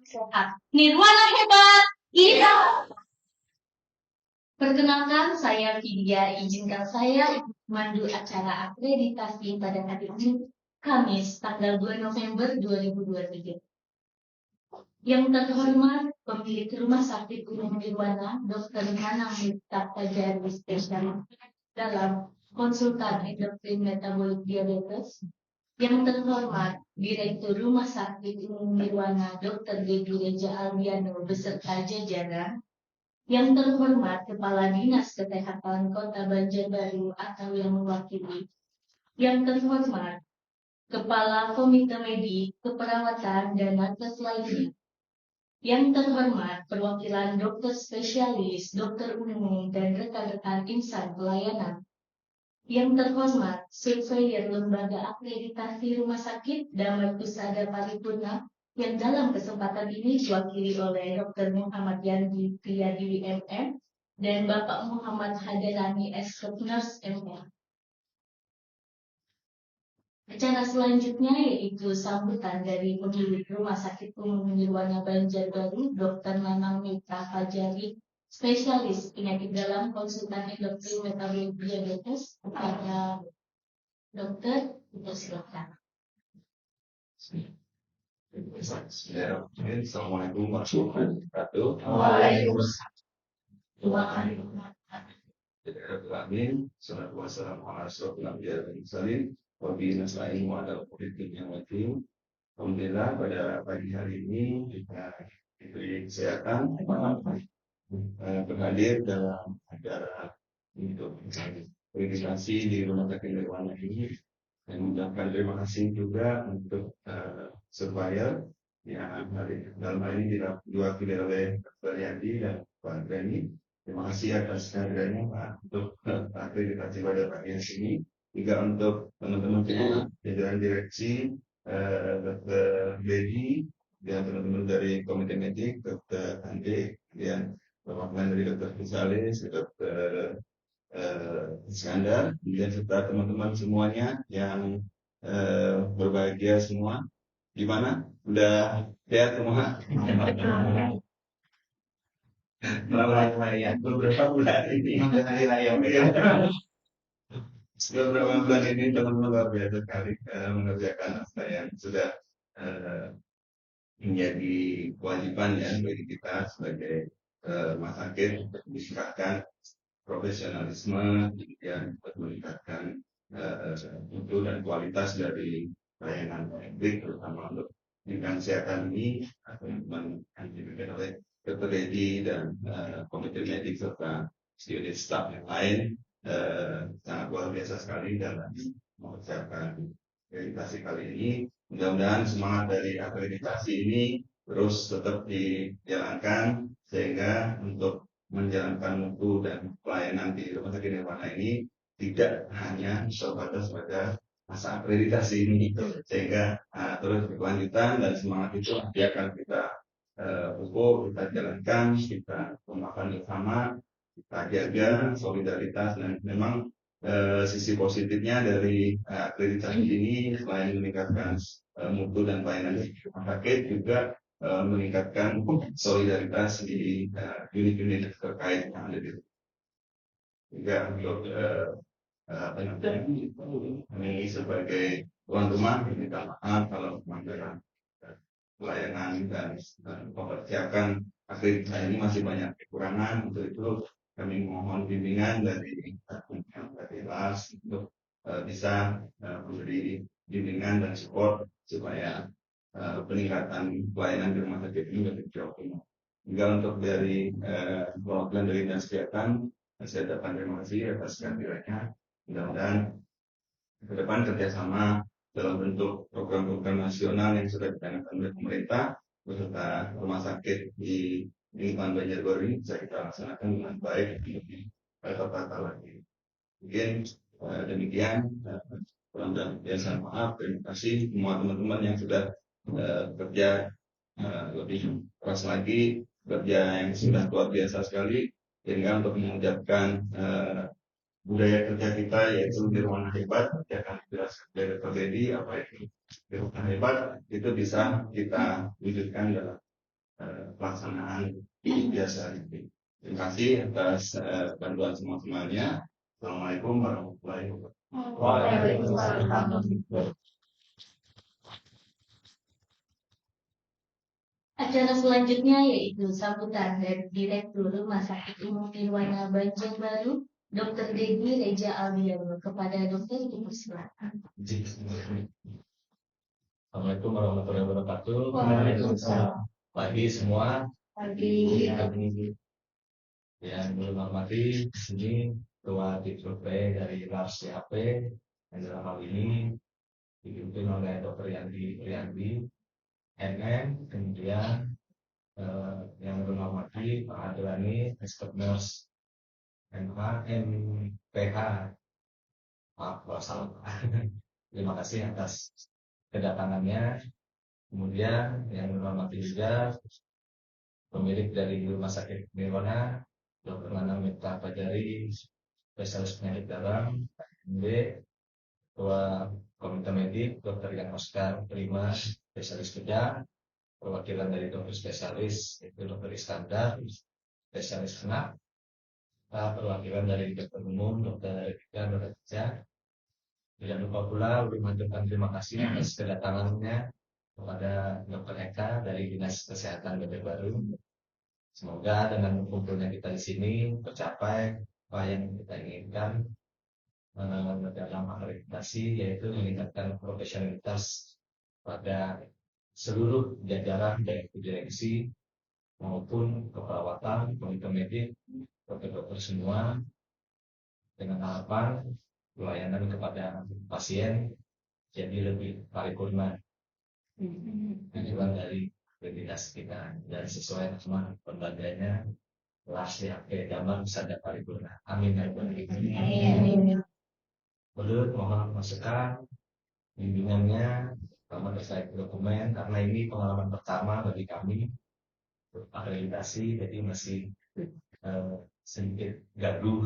sehat. Nirwana hebat, iya. Perkenalkan, saya Vidya. Izinkan saya untuk memandu acara akreditasi pada hari ini, Kamis, tanggal 2 November 2023. Yang terhormat, pemilik Rumah Sakit Umum Nirwana, Dr. Nanang Miftah Fajari, spesialis dalam konsultan endokrin metabolik diabetes. Yang terhormat, Direktur Rumah Sakit Umum Nirwana, Dr. Debbie Reja Albiano, beserta jajaran. Yang terhormat, Kepala Dinas Kesehatan Kota Banjarbaru atau yang mewakili. Yang terhormat, Kepala Komite Medik, Keperawatan, dan nakes lainnya. Yang terhormat, perwakilan dokter spesialis, dokter umum, dan rekan-rekan insan pelayanan. Yang terhormat, surveyor Lembaga Akreditasi Rumah Sakit Damai Pusada Paripurna, yang dalam kesempatan ini diwakili oleh Dr. Muhammad Yandi Priyadi MM dan Bapak Muhammad Hadarani Expert Nurse MM. Acara selanjutnya yaitu sambutan dari pemilik Rumah Sakit Umum Nirwana Banjarbaru, Dr. Nanang Miftah Fajari, spesialis penyakit dalam konsultan endokrin metabolik diabetes. Kepada dokter, silakan. Assalamualaikum warahmatullahi wabarakatuh. Amin. Salatu wassalamu ala asyrofil anbiya'i wal mursalin wa bihi nasta'in wa ala umuri yang wajib. Alhamdulillah pada pagi hari ini kita diberi kesehatan berhadir dalam acara untuk akreditasi di Rumah Sakit Nirwana ini, dan mengucapkan terima kasih juga untuk surveyor yang dalam hal ini diwakili oleh Dr. Yandi dan Pak Grani. Terima kasih atas kehadirannya Pak untuk akreditasi pada pagi hari ini. Juga untuk teman-teman kita jajaran direksi, Dr. Dedi dan teman-teman dari Komite Medik, Dr. Ande, dan perwakilan dari Dr. Spesialis, Dr. Iskandar, dan serta teman-teman semuanya yang berbahagia semua. Gimana? Udah sehat semua? Beberapa bulan ini hari raya. Beberapa bulan ini teman-teman luar biasa sekali mengerjakan apa yang sudah menjadi kewajiban ya bagi kita sebagai rumah sakit untuk meningkatkan profesionalisme, kemudian meningkatkan mutu dan kualitas dari layanan publik, terutama untuk lingkungan kesehatan ini. Teman-teman yang diberikan oleh Dr. Dedi dan Komite Medik serta unit staff yang lain sangat luar biasa sekali dalam mengerjakan akreditasi kali ini. Mudah-mudahan semangat dari akreditasi ini terus tetap dijalankan sehingga untuk menjalankan mutu dan pelayanan di Rumah Sakit Nirwana ini tidak hanya sebatas pada masa akreditasi ini, sehingga terus berkelanjutan, dan semangat itu nanti akan kita pupuk, kita jalankan, kita kembangkan bersama, kita jaga solidaritas. Dan memang sisi positifnya dari akreditasi ini selain meningkatkan mutu dan pelayanan di rumah sakit, juga meningkatkan solidaritas di unit-unit terkait yang ada di juga untuk ini sebagai tuan rumah minta maaf kalau pelanggaran pelayanan dan mempersiapkan akreditasi ini masih banyak kekurangan. Untuk itu kami mohon bimbingan dari LAS untuk bisa memberi bimbingan dan support supaya peningkatan pelayanan di rumah sakit ini lebih optimal. Hingga untuk dari perwakilan dari dinas kesehatan, saya ucapkan terima kasih atas kehadirannya. Mudah-mudahan ke depan kerjasama dalam bentuk program-program nasional yang sudah dicanangkan oleh pemerintah beserta rumah sakit di lingkungan Banjarbaru ini bisa kita laksanakan dengan baik lebih tertata lagi. Mungkin demikian. Kurang biasa maaf. Terima kasih semua teman-teman yang sudah kerja lebih keras lagi, kerja yang sudah luar biasa sekali, sehingga untuk mengucapkan budaya kerja kita yaitu Nirwana hebat, yang dijelaskan dari Dr. Dedi, apa itu Nirwana hebat, itu bisa kita wujudkan dalam pelaksanaan biasa ini. Terima kasih atas bantuan semua-semuanya. Assalamualaikum warahmatullahi wabarakatuh. Waalaikumsalam. Acara selanjutnya yaitu sambutan dari Direktur Rumah Sakit Umum Nirwana Banjarbaru, Dr. Dedi Reja Aldiano. Kepada dokter dipersilakan. Assalamualaikum warahmatullahi wabarakatuh. Waalaikumsalam. Pagi semua. Pagi. Yang menghormati di sini Ketua Tim Survei dari LARS CAP yang dalam hal ini dipimpin oleh Dr. Yandi Priandi, NM, kemudian yang menghormati Pak Adrani, Expert Nurse, MH, MPH, maaf kalau salah. Terima kasih atas kedatangannya. Kemudian yang menghormati juga pemilik dari Rumah Sakit Nirwana, Dr. Nana Mita Fajari, spesialis penyakit dalam, MD, Ketua Komite Medik, Dr. Yan Oscar Prima, spesialis bedah, perwakilan dari dokter spesialis, yaitu Dr. Iskandar, spesialis anak, perwakilan dari dokter umum, Dr. Rika, Dr. Ija. Tidak lupa pula mengaturkan terima kasih atas kedatangannya kepada Dr. Eka dari Dinas Kesehatan Banjarbaru. Semoga dengan kumpulnya kita di sini tercapai apa yang kita inginkan dalam akreditasi, yaitu meningkatkan profesionalitas pada seluruh jajaran baik direksi maupun keperawatan, komite medik, dokter-dokter semua, dengan harapan pelayanan kepada pasien jadi lebih paripurna. Tujuan dari akreditasi kita dan sesuai sama pembandanya LARS CAP Damar Sada Paripurna. Amin ya rabbal alamin. Menurut mohon masukan bimbingannya sama terkait dokumen, karena ini pengalaman pertama bagi kami akreditasi, jadi masih sedikit gaduh.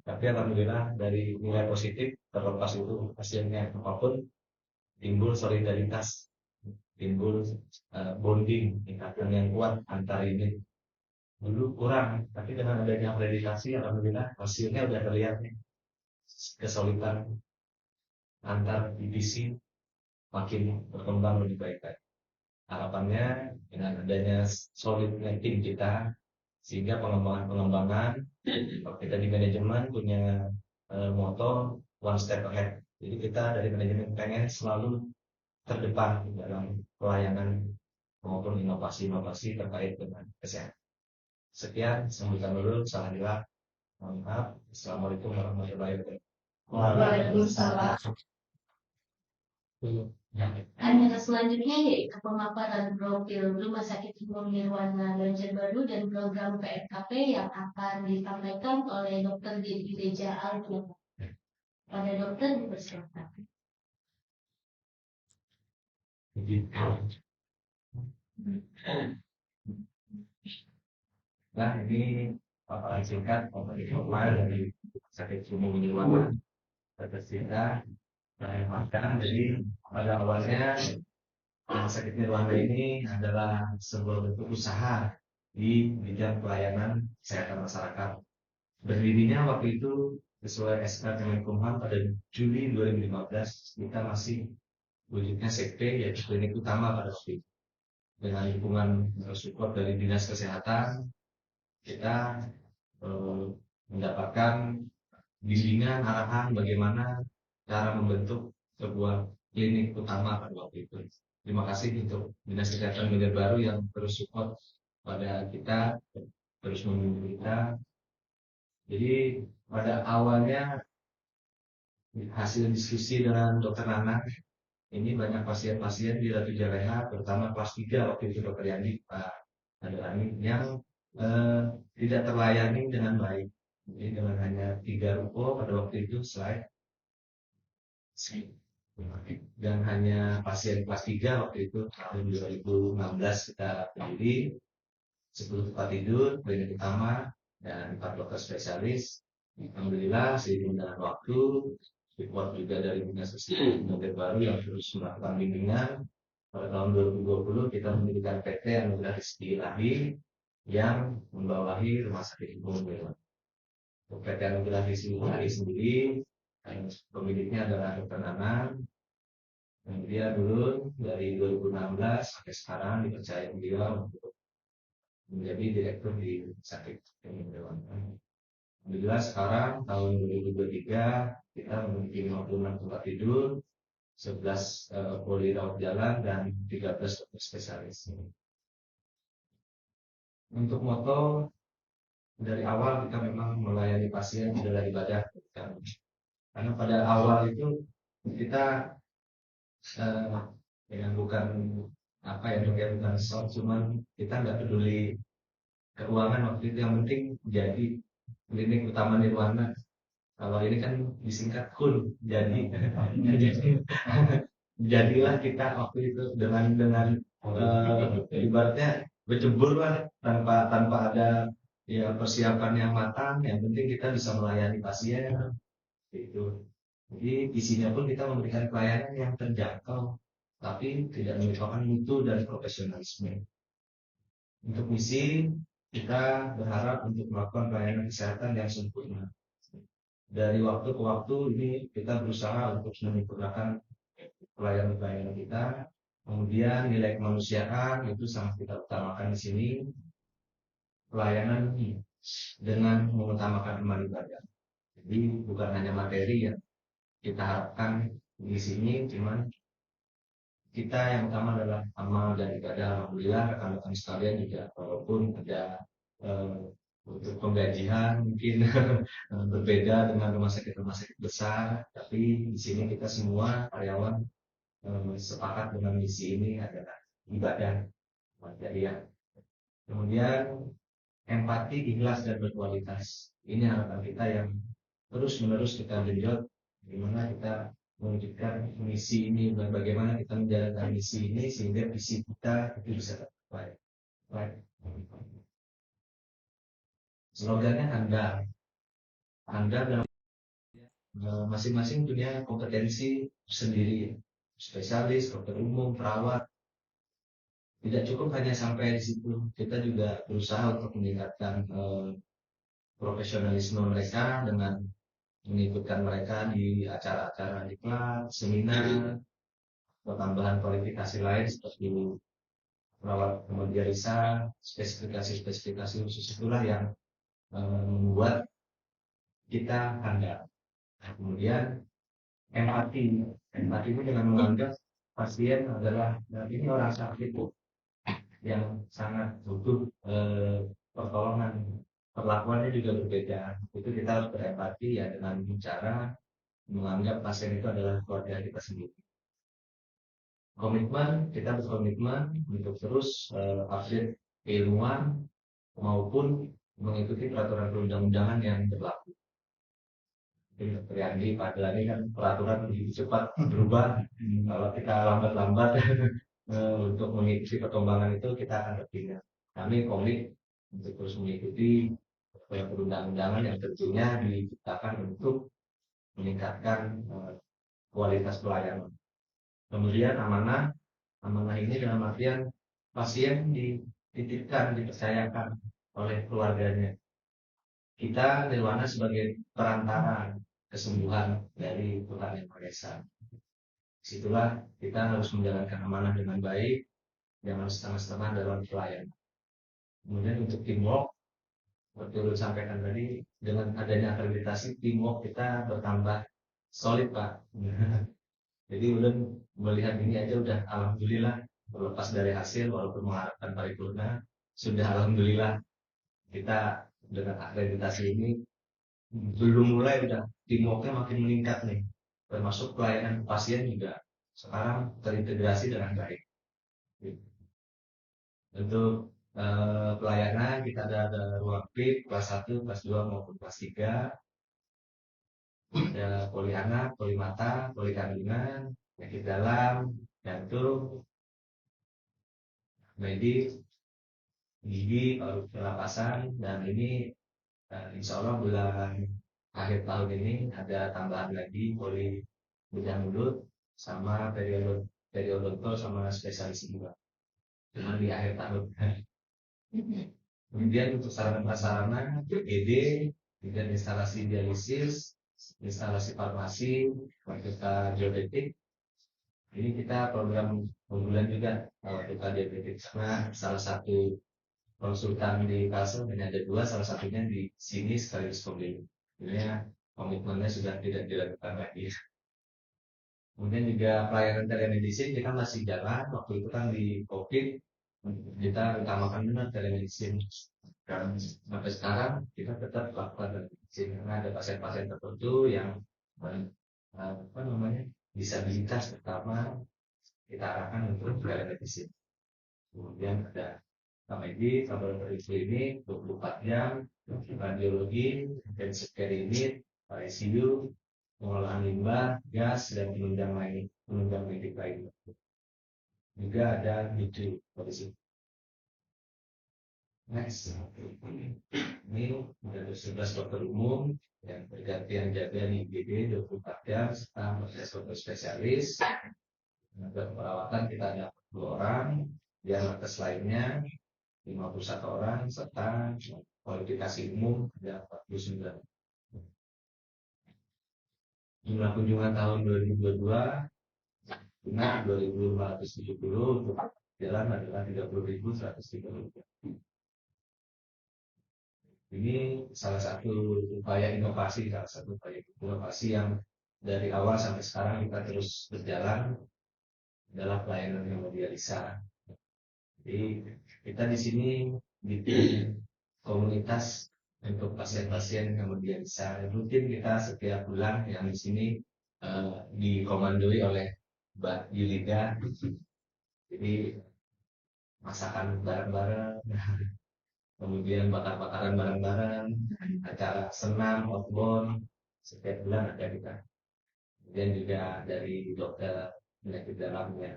Tapi alhamdulillah dari nilai positif, terlepas itu hasilnya apapun, timbul solidaritas, timbul bonding, ikatan yang kuat antar ini. Dulu kurang, tapi dengan adanya akreditasi, alhamdulillah hasilnya udah terlihat nih. Kesulitan antar divisi makin berkembang lebih baik. Harapannya dengan adanya solidnya tim kita, sehingga pengembangan kita di manajemen punya moto one step ahead. Jadi kita dari manajemen pengen selalu terdepan dalam pelayanan maupun inovasi-inovasi terkait dengan kesehatan. Sekian, sambutan dulu. Salah hilaf. Mohon maaf. Assalamualaikum warahmatullahi wabarakatuh. Waalaikumsalam. Acara selanjutnya yaitu pemaparan profil Rumah Sakit Umum Nirwana Banjarbaru dan program PNKP yang akan disampaikan oleh Dr. Dedi Reja Aldiano. Pada dokter dipersilakan. Nah, ini paparan singkat dari Sakit Umum Nirwana. Kita makan. Jadi pada awalnya Rumah Sakit Nirwana ini adalah sebuah bentuk usaha di bidang pelayanan kesehatan masyarakat. Berdirinya waktu itu sesuai SK Kemenkumham pada Juli 2015, kita masih wujudnya sekte, yaitu klinik utama pada waktu itu. Dengan dukungan support dari Dinas Kesehatan, kita mendapatkan bimbingan arahan bagaimana cara membentuk sebuah klinik utama pada waktu itu. Terima kasih untuk Dinas Kesehatan Banjarbaru yang terus support pada kita, terus membimbing kita. Jadi pada awalnya hasil diskusi dengan Dokter Nana, ini banyak pasien-pasien di Ratu Jaleha, terutama kelas 3 waktu itu Dokter Yandi, Pak Adrani, yang tidak terlayani dengan baik. Jadi dengan hanya 3 ruko pada waktu itu slide, dan hanya pasien kelas 3 waktu itu tahun 2016 kita berdiri 10 tempat tidur, klinik utama, dan 4 dokter spesialis. Alhamdulillah seiring dengan waktu, support juga dari Dinas Kesehatan Banjarbaru yang terus melakukan bimbingan, pada tahun 2020 kita mendirikan PT Anugerah Rizki Ilahi yang membawahi Rumah Sakit Umum Dewan. PT Anugerah Rizki Ilahi sendiri, pemiliknya adalah Dr. Nanang. Dia dulu dari 2016 sampai sekarang dipercaya beliau untuk menjadi direktur di Sakit Umum Dewan. Alhamdulillah sekarang tahun 2023 kita memiliki 56 tempat tidur, 11 poli rawat jalan dan 13 dokter spesialis. Untuk moto dari awal kita memang melayani pasien adalah ibadah. Karena pada awal itu kita dengan bukan apa ya bukan soal, cuman kita nggak peduli keuangan waktu itu, yang penting jadi klinik utama Nirwana. Kalau ini kan disingkat KUN, jadi jadilah kita waktu itu dengan ibaratnya berjebur lah tanpa ada ya persiapan yang matang. Yang penting kita bisa melayani pasien itu. Jadi isinya pun kita memberikan pelayanan yang terjangkau, tapi tidak melupakan mutu dan profesionalisme. Untuk misi, kita berharap untuk melakukan pelayanan kesehatan yang sempurna. Dari waktu ke waktu ini kita berusaha untuk menyempurnakan pelayanan kita. Kemudian nilai kemanusiaan itu sangat kita utamakan di sini. Pelayanan dengan mengutamakan amal ibadah. Jadi bukan hanya materi yang kita harapkan di sini, cuman kita yang utama adalah amal dan ibadah. Alhamdulillah rekan-rekan sekalian juga, walaupun ada untuk penggajian mungkin berbeda dengan rumah sakit besar, tapi di sini kita semua karyawan sepakat dengan misi ini adalah ibadah material. Kemudian empati, ikhlas dan berkualitas. Ini harapan kita yang terus-menerus kita genjot, bagaimana kita mewujudkan misi ini dan bagaimana kita menjalankan misi ini sehingga visi kita itu bisa tercapai. Slogannya handal dan masing-masing punya kompetensi sendiri, spesialis, dokter umum, perawat. Tidak cukup hanya sampai di situ, kita juga berusaha untuk meningkatkan profesionalisme mereka dengan mengikutkan mereka di acara-acara diklat, seminar, atau tambahan kualifikasi lain seperti perawat pemediarisa, spesifikasi khusus itulah yang membuat kita handal. Kemudian empati ini dengan menganggap pasien adalah ini orang sakit yang sangat butuh pertolongan. Perlakuannya juga berbeda. Itu kita harus berempati ya dengan cara menganggap pasien itu adalah keluarga kita sendiri. Kita berkomitmen untuk terus update keilmuan maupun mengikuti peraturan perundang-undangan yang berlaku. Dr. Yandi padahal ini kan peraturan lebih cepat berubah. Kalau kita lambat-lambat untuk mengikuti perkembangan itu kita akan tertinggal. Kami komit untuk terus mengikuti perundang-undangan yang tentunya diciptakan untuk meningkatkan kualitas pelayanan. Kemudian amanah ini dalam artian pasien dititipkan, dipercayakan oleh keluarganya. Kita Nirwana sebagai perantara kesembuhan dari Tuhan Yang Maha Esa. Disitulah kita harus menjalankan amanah dengan baik, jangan setengah-setengah dalam pelayanan. Kemudian untuk teamwork, seperti sampaikan tadi, dengan adanya akreditasi teamwork kita bertambah solid, Pak. Jadi ulun melihat ini aja udah alhamdulillah, terlepas dari hasil walaupun mengharapkan paripurna, sudah alhamdulillah kita dengan akreditasi ini belum mulai udah teamworknya makin meningkat nih, termasuk pelayanan pasien juga sekarang terintegrasi dengan baik. Untuk pelayanan kita ada ruang PIP kelas 1, kelas 2 maupun kelas 3. Ada poli anak, poli mata, poli kandungan, penyakit dalam, jantung, medis, gigi, paru pernapasan, dan ini insya Allah bulan akhir tahun ini ada tambahan lagi poli bedah mulut sama periodontal. periodontal sama spesialis juga. Cuma di akhir tahun. Kemudian untuk sarana prasarana, UGD, kemudian instalasi dialisis, instalasi farmasi, kita geodetik. Ini kita program unggulan juga kita diabetes karena salah satu konsultan di Kalsel hanya ada 2, salah satunya di sini sekaligus pembeli. Ini komitmennya sudah tidak dilakukan lagi. Kemudian juga pelayanan telemedicine kita masih jalan. Waktu itu kan di COVID kita utamakan benar telemedicine. Dan sampai sekarang kita tetap lakukan telemedicine karena ada pasien-pasien tertentu yang disabilitas pertama kita arahkan untuk telemedicine. Kemudian ada KMD, laboratorium klinik 24 jam, radiologi, intensive care unit, ICU, pengolahan limbah, gas, dan penunjang medik lain. Juga ada YouTube polisi. Next, ini ada 11 dokter umum yang bergantian jaga di IGD 24 jam serta 14 dokter spesialis. Untuk perawatan kita ada 2 orang, yang nakes lainnya 51 orang serta kualifikasi umum ada 49. Jumlah kunjungan tahun 2022 benar 2.570, untuk jalan adalah 30.130. Ini salah satu upaya inovasi yang dari awal sampai sekarang kita terus berjalan adalah pelayanan hemodialisa. Jadi kita di sini bikin komunitas untuk pasien-pasien hemodialisa. Rutin kita setiap bulan yang di sini dikomandoi oleh Mbak Yulida. Jadi masakan bareng-bareng, kemudian bakar-bakaran bareng-bareng, acara senam, outbound, setiap bulan ada kita. Kemudian juga dari dokter penyakit dalamnya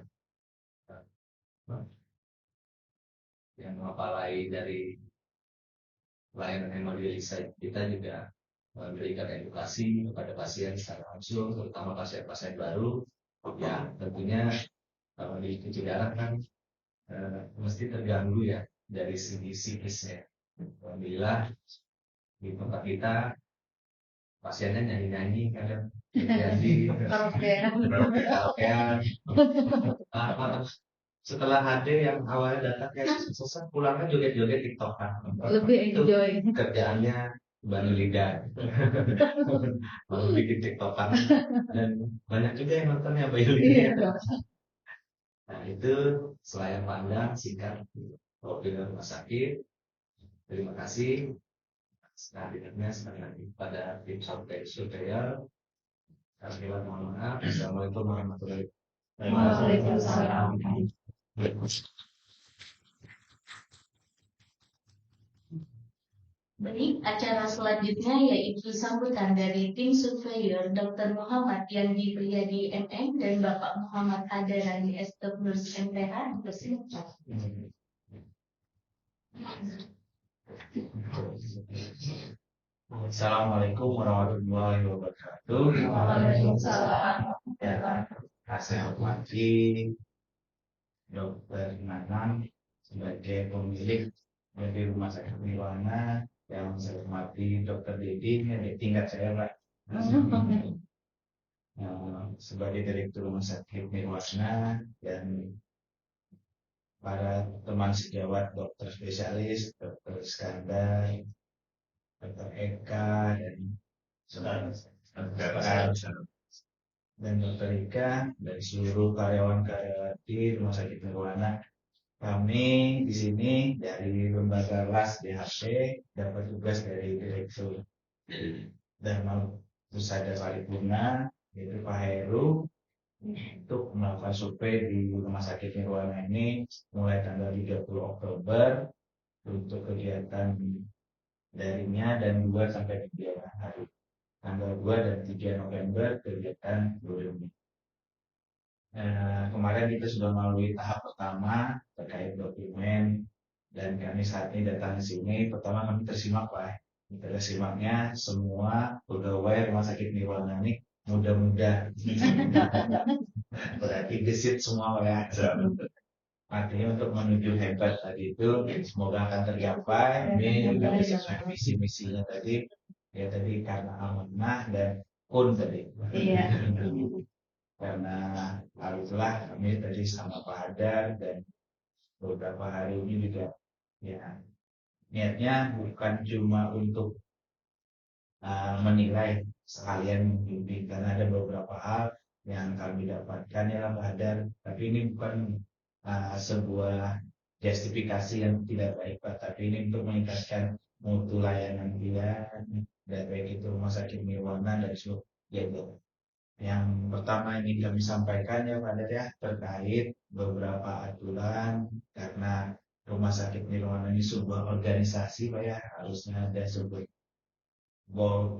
yang mempelai dari pelayanan hemodialisa, kita juga memberikan edukasi kepada pasien secara langsung, terutama pasien-pasien baru. Ya tentunya kalau di cuci darah kan mesti terganggu ya dari segi psikisnya. Alhamdulillah di tempat kita pasiennya nyanyi-nyanyi kadang jadi karaokean. Setelah hadir yang awalnya datang kayak susah, pulangnya joget-joget TikTokan. Lebih enjoy. Kerjaannya Mbak Lida mau bikin TikTokan dan banyak juga yang nontonnya Mbak Lida. Nah itu selayar pandang singkat program rumah sakit. Terima kasih hadirnya sekali lagi pada tim surveyor. Kami mohon maaf. Assalamualaikum warahmatullahi wabarakatuh. Baik, acara selanjutnya yaitu sambutan dari tim surveyor Dr. Muhammad Yandi Priyadi MM dan Bapak Muhammad Adarani Estopnus MTH. Bersilakan. Assalamualaikum warahmatullahi wabarakatuh. Waalaikumsalam. Saya hormati Dr. Nanang sebagai pemilik dari Rumah Sakit Nirwana, yang saya hormati Dr. Dedi, tingkat saya Pak, sebagai Direktur Rumah Sakit Nirwana, dan para teman sejawat dokter spesialis, Dr. Iskandar, Dr. Eka, dan dan Dr. Ika, dari seluruh karyawan-karyawan di Rumah Sakit Nirwana. Kami di sini dari lembaga LAS DHP dapat tugas dari Direktur Dharma Pusada Paripurna, yaitu Pak Heru, untuk melakukan survei di Rumah Sakit Nirwana ini mulai tanggal 30 Oktober untuk kegiatan darinya, dan 2 sampai 3 hari. Tanggal 2 dan 3 November kegiatan berikutnya. Kemarin kita sudah melalui tahap pertama terkait dokumen, dan kami saat ini datang ke sini. Pertama kami tersimak Pak. Tersimaknya semua pegawai Rumah Sakit Nirwana ini muda-muda. berarti gesit semua ya. Artinya untuk menuju hebat tadi itu semoga akan tercapai. Ini juga sesuai visi misinya tadi. Ya tadi karena amanah dan kun tadi. Iya. Karena hal itulah kami tadi sama Pak Hadar dan beberapa hari ini juga ya niatnya bukan cuma untuk menilai sekalian mimpi karena ada beberapa hal yang kami dapatkan ya Pak Hadar, tapi ini bukan sebuah justifikasi yang tidak baik Pak, tapi ini untuk meningkatkan mutu layanan dia dan baik itu rumah sakit Nirwana dan seluruh jajaran. Yang pertama ingin kami sampaikan ya Pak Hadar ya terkait beberapa aturan karena rumah sakit Nirwana ini sebuah organisasi Pak ya, harusnya ada sebuah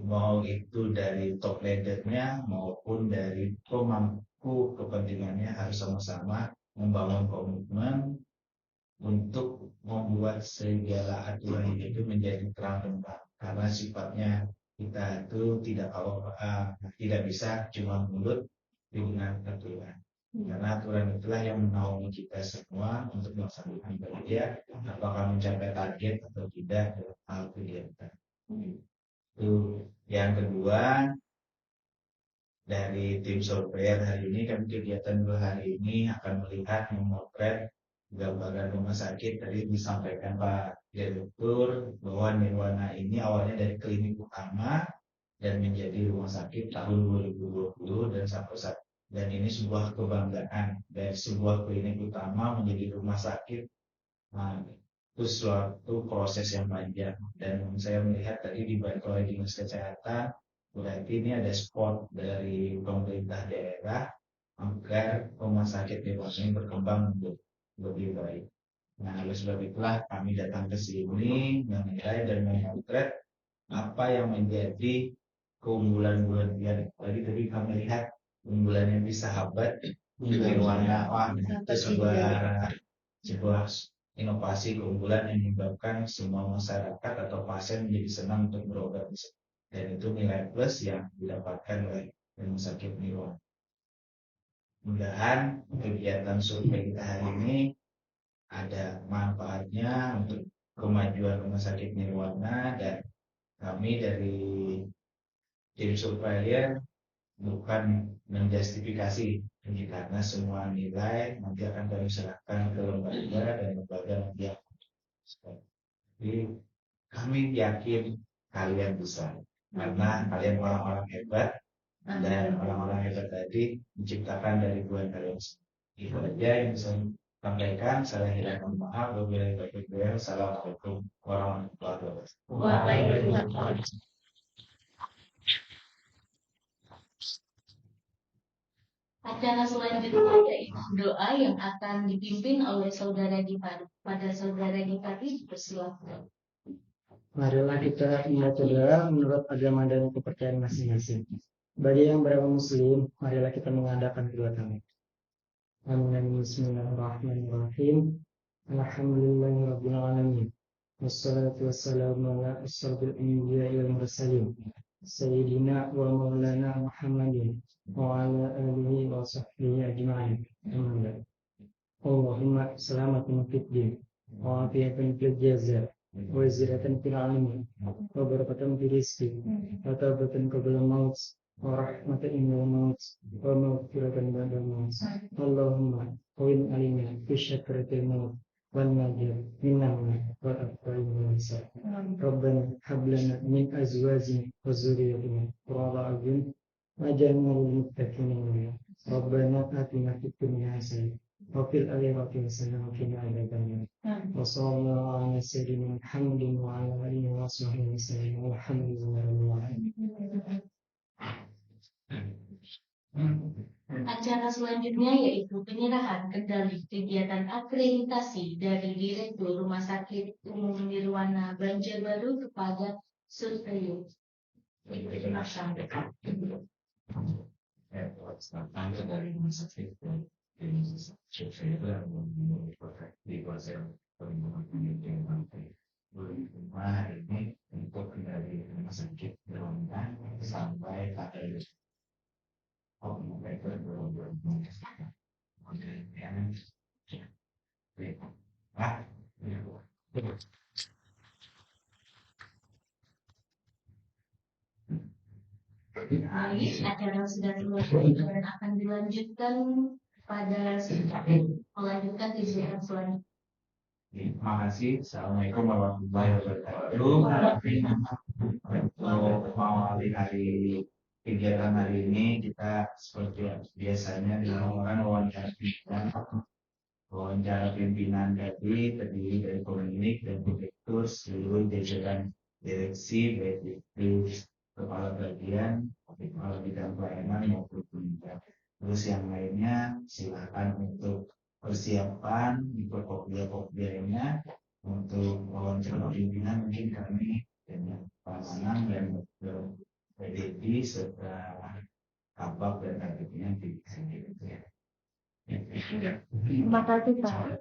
mau itu dari top leadernya maupun dari pemangku kepentingannya harus sama-sama membangun komitmen untuk membuat segala aturan itu menjadi terang benderang karena sifatnya kita itu tidak bisa cuma mulut dengan aturan karena aturan itulah yang menaungi kita semua untuk melaksanakan kerja apakah mencapai target atau tidak dalam hal kegiatan. Itu yang kedua dari tim surveyor hari ini kami kegiatan 2 hari ini akan melihat memotret gambaran rumah sakit. Tadi disampaikan Pak Direktur bahwa Nirwana ini awalnya dari klinik utama dan menjadi rumah sakit tahun 2020 dan sampai saat dan ini sebuah kebanggaan dari sebuah klinik utama menjadi rumah sakit. Itu suatu proses yang panjang dan saya melihat tadi di oleh dinas kesehatan berarti ini ada sport dari pemerintah daerah agar rumah sakit Nirwana ini berkembang lebih baik. Nah oleh sebab itulah kami datang ke sini menilai dan memotret apa yang menjadi keunggulan tadi kami lihat keunggulan yang sahabat Nirwana. Wah itu sebuah inovasi keunggulan yang menyebabkan semua masyarakat atau pasien menjadi senang untuk berobat dan itu nilai plus yang didapatkan oleh rumah sakit Nirwana. Mudah-mudahan kegiatan survei kita hari ini ada manfaatnya untuk kemajuan rumah sakit Nirwana dan kami dari tim surveyor bukan menjustifikasi ini karena semua nilai nanti akan kami serahkan ke lembaga dan lembaga nanti akan. Jadi kami yakin kalian bisa karena kalian orang-orang hebat dan orang-orang hebat tadi menciptakan dari buah kalian. Itu aja yang bisa sampaikan. Saya mohon maaf. Assalamualaikum warahmatullahi wabarakatuh. Waalaikumsalam. Acara selanjutnya yaitu doa yang akan dipimpin oleh saudara Gipari. Pada saudara Gipari dipersilakan. Marilah kita membaca doa menurut agama dan kepercayaan masing-masing. Bagi yang beragama Muslim, marilah kita mengadakan kedua tangan. Amin. Bismillahirrahmanirrahim. Alhamdulillahirabbil alamin. Wassalatu wassalamu ala asyrafil anbiya'i wal mursalin. Sayyidina wa maulana Muhammadin wa ala alihi wa sahbihi ajma'in. Amin. Allahumma selamatun fid din wa afiyatan fil jazaa wa ziyadatan fil ilmi wa barakatan fil rizqi wa taubatan qabla maut wa rahmatan inda maut wa maghfiratan ba'da maut. Allahumma qawwin alaina fi syakratil maut wan najat minan wal afwal wal hisab. Rabbana hab lana min azwajina wa dhurriyyatina qurrata a'yun waj'alna lil muttaqina imama. Rabbana atina fid dunya hasanah wa fil akhirati hasanah wa qina adzabannar. Wa sallallahu ala sayyidina Muhammadin wa ala alihi wa sahbihi wasallam. Walhamdulillahirabbil alamin. Acara selanjutnya yaitu penyerahan kendali kegiatan akreditasi dari Direktur Rumah Sakit Umum Nirwana Banjarbaru kepada surveyor. Hari ini untuk kendali rumah sakit Nirwana sampai pada Baik, acara sudah selesai dan akan dilanjutkan pada melanjutkan kegiatan selanjutnya. Terima kasih. Assalamualaikum warahmatullahi wabarakatuh. Untuk mengawali hari kegiatan hari ini, kita seperti biasanya dilakukan wawancara pimpinan terdiri dari pemilik dan direktur seluruh jajaran direksi, baik itu kepala bagian, kepala bidang pelayanan maupun penindak. Terus yang lainnya silakan untuk persiapan ikut kopiah-kopiahnya untuk wawancara pimpinan. Mungkin kami dengan Pak Manang dan Dr. Dedi serta Kabak dan Kabitnya di sini. Terima kasih Pak.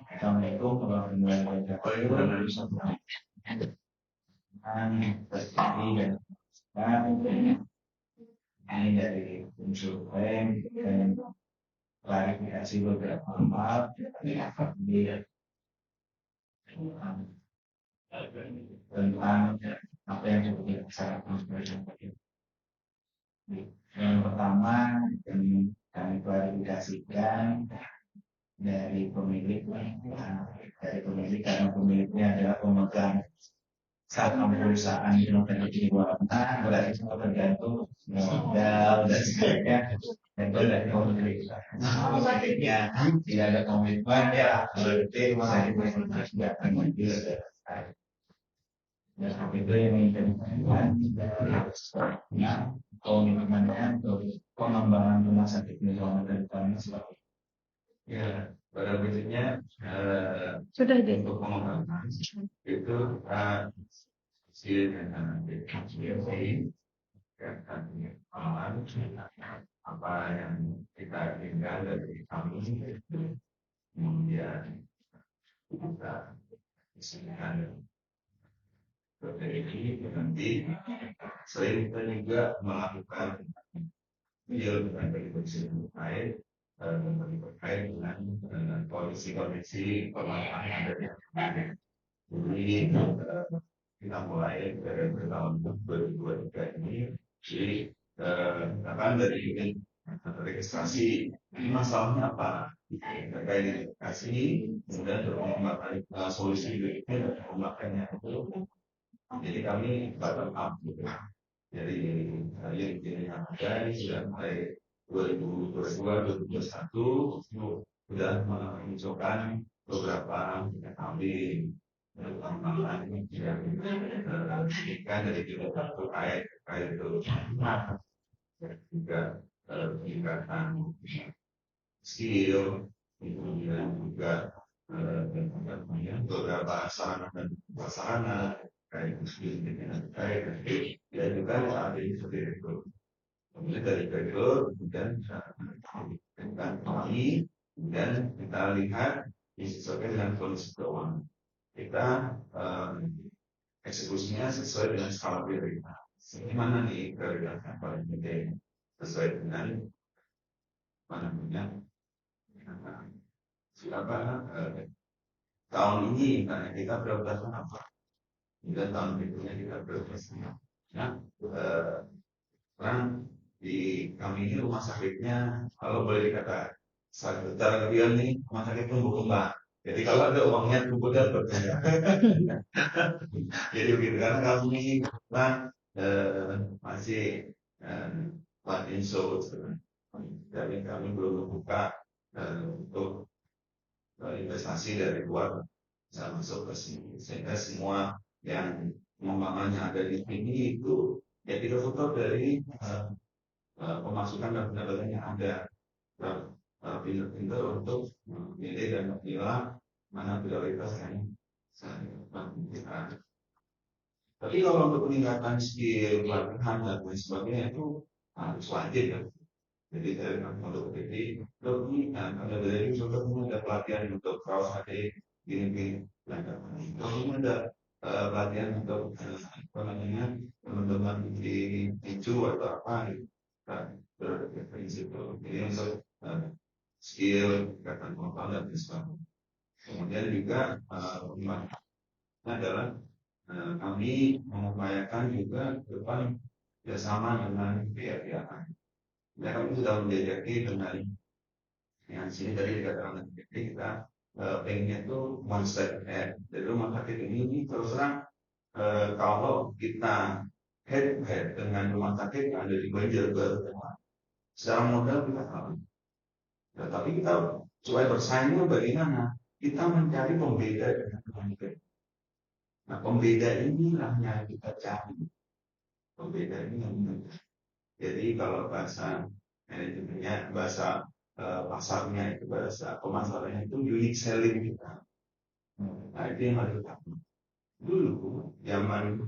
Assalamualaikum warahmatullahi wabarakatuh. Ini dari unsur dan klarifikasi beberapa hal tentang apa yang sudah saya sampaikan. Yang pertama kami klarifikasikan dari pemilik karena pemiliknya adalah pemegang saham perusahaan Inovasi Warna, berarti semua tergantung modal dan sebagainya. Dan itu dari pemilik. Pemiliknya tidak ada komitmen, ya berarti saya tidak akan menjual. Dan itu yang menjadi komitmennya untuk pengembangan rumah sakit Nirwana dari tanah selatan. Ya, pada prinsipnya Sudah untuk pengembangan itu apa yang kita inginkan dari kami, kemudian kita isikan ini nanti selain kita juga melakukan video dari kondisi terkait dengan kondisi permasalahan yang ada di jadi kita mulai dari tahun 2023 ini. Jadi akan dari registrasi masalahnya apa terkait identifikasi, kemudian mengembangkan solusi berikutnya dan pemakaiannya itu. Jadi kami bottom up gitu. Jadi yang ada ini sudah mulai 2022 2021 sudah menunjukkan beberapa kami pengembangan yang diberikan dari terkait itu juga peningkatan skill, kemudian juga beberapa sarana dan prasarana kayak dan juga saat ini seperti itu. Kemudian dari itu kemudian dengan kami dan kita lihat disesuaikan dengan kondisi keuangan kita, eksekusinya sesuai dengan skala prioritas. Mana nih prioritas yang paling penting sesuai dengan mana punya siapa tahun ini karena kita prioritasnya apa dan tahun berikutnya kita beroperasinya. Nah, sekarang di kami ini rumah sakitnya, kalau boleh dikata secara real nih, rumah sakit tumbuh kembang. Jadi kalau ada uangnya tumbuh dan berkembang. Jadi begitu, karena kami kan masih Pak Inso, dan kami belum membuka untuk investasi dari luar bisa masuk ke sini, sehingga semua yang pengembangannya ada di sini itu ya kita foto dari pemasukan dan pendapatan yang ada, pinter-pinter untuk memilih dan memilah mana prioritas yang saya lakukan. Tapi kalau untuk peningkatan skill, pelatihan dan lain sebagainya itu harus wajib ya. Jadi dari untuk PD, ini ada dari juga ada pelatihan untuk kaos HD gini-gini. Kalau ada pelatihan untuk apa namanya teman-teman di tinju atau apa gitu. Prinsip jadi untuk skill, kata pengetahuan dan sebagainya. Kemudian juga adalah kami mengupayakan juga ke depan bersama dengan pihak-pihak lain. Ya, kami sudah menjajaki dengan yang sini tadi dikatakan kita pengennya itu one step ahead. Jadi rumah sakit ini terus terang kalau kita head to head dengan rumah sakit yang ada di Banjarbaru, secara modal kita kalah. Nah, tapi kita supaya bersaingnya bagaimana? Kita mencari pembeda dengan rumah sakit. Nah, pembeda inilah yang kita cari. Pembeda ini yang kita cari. Jadi kalau bahasa manajemennya, bahasa pasarnya itu, bahasa pemasarannya itu unique selling kita. Nah, itu yang harus kita. Dulu zaman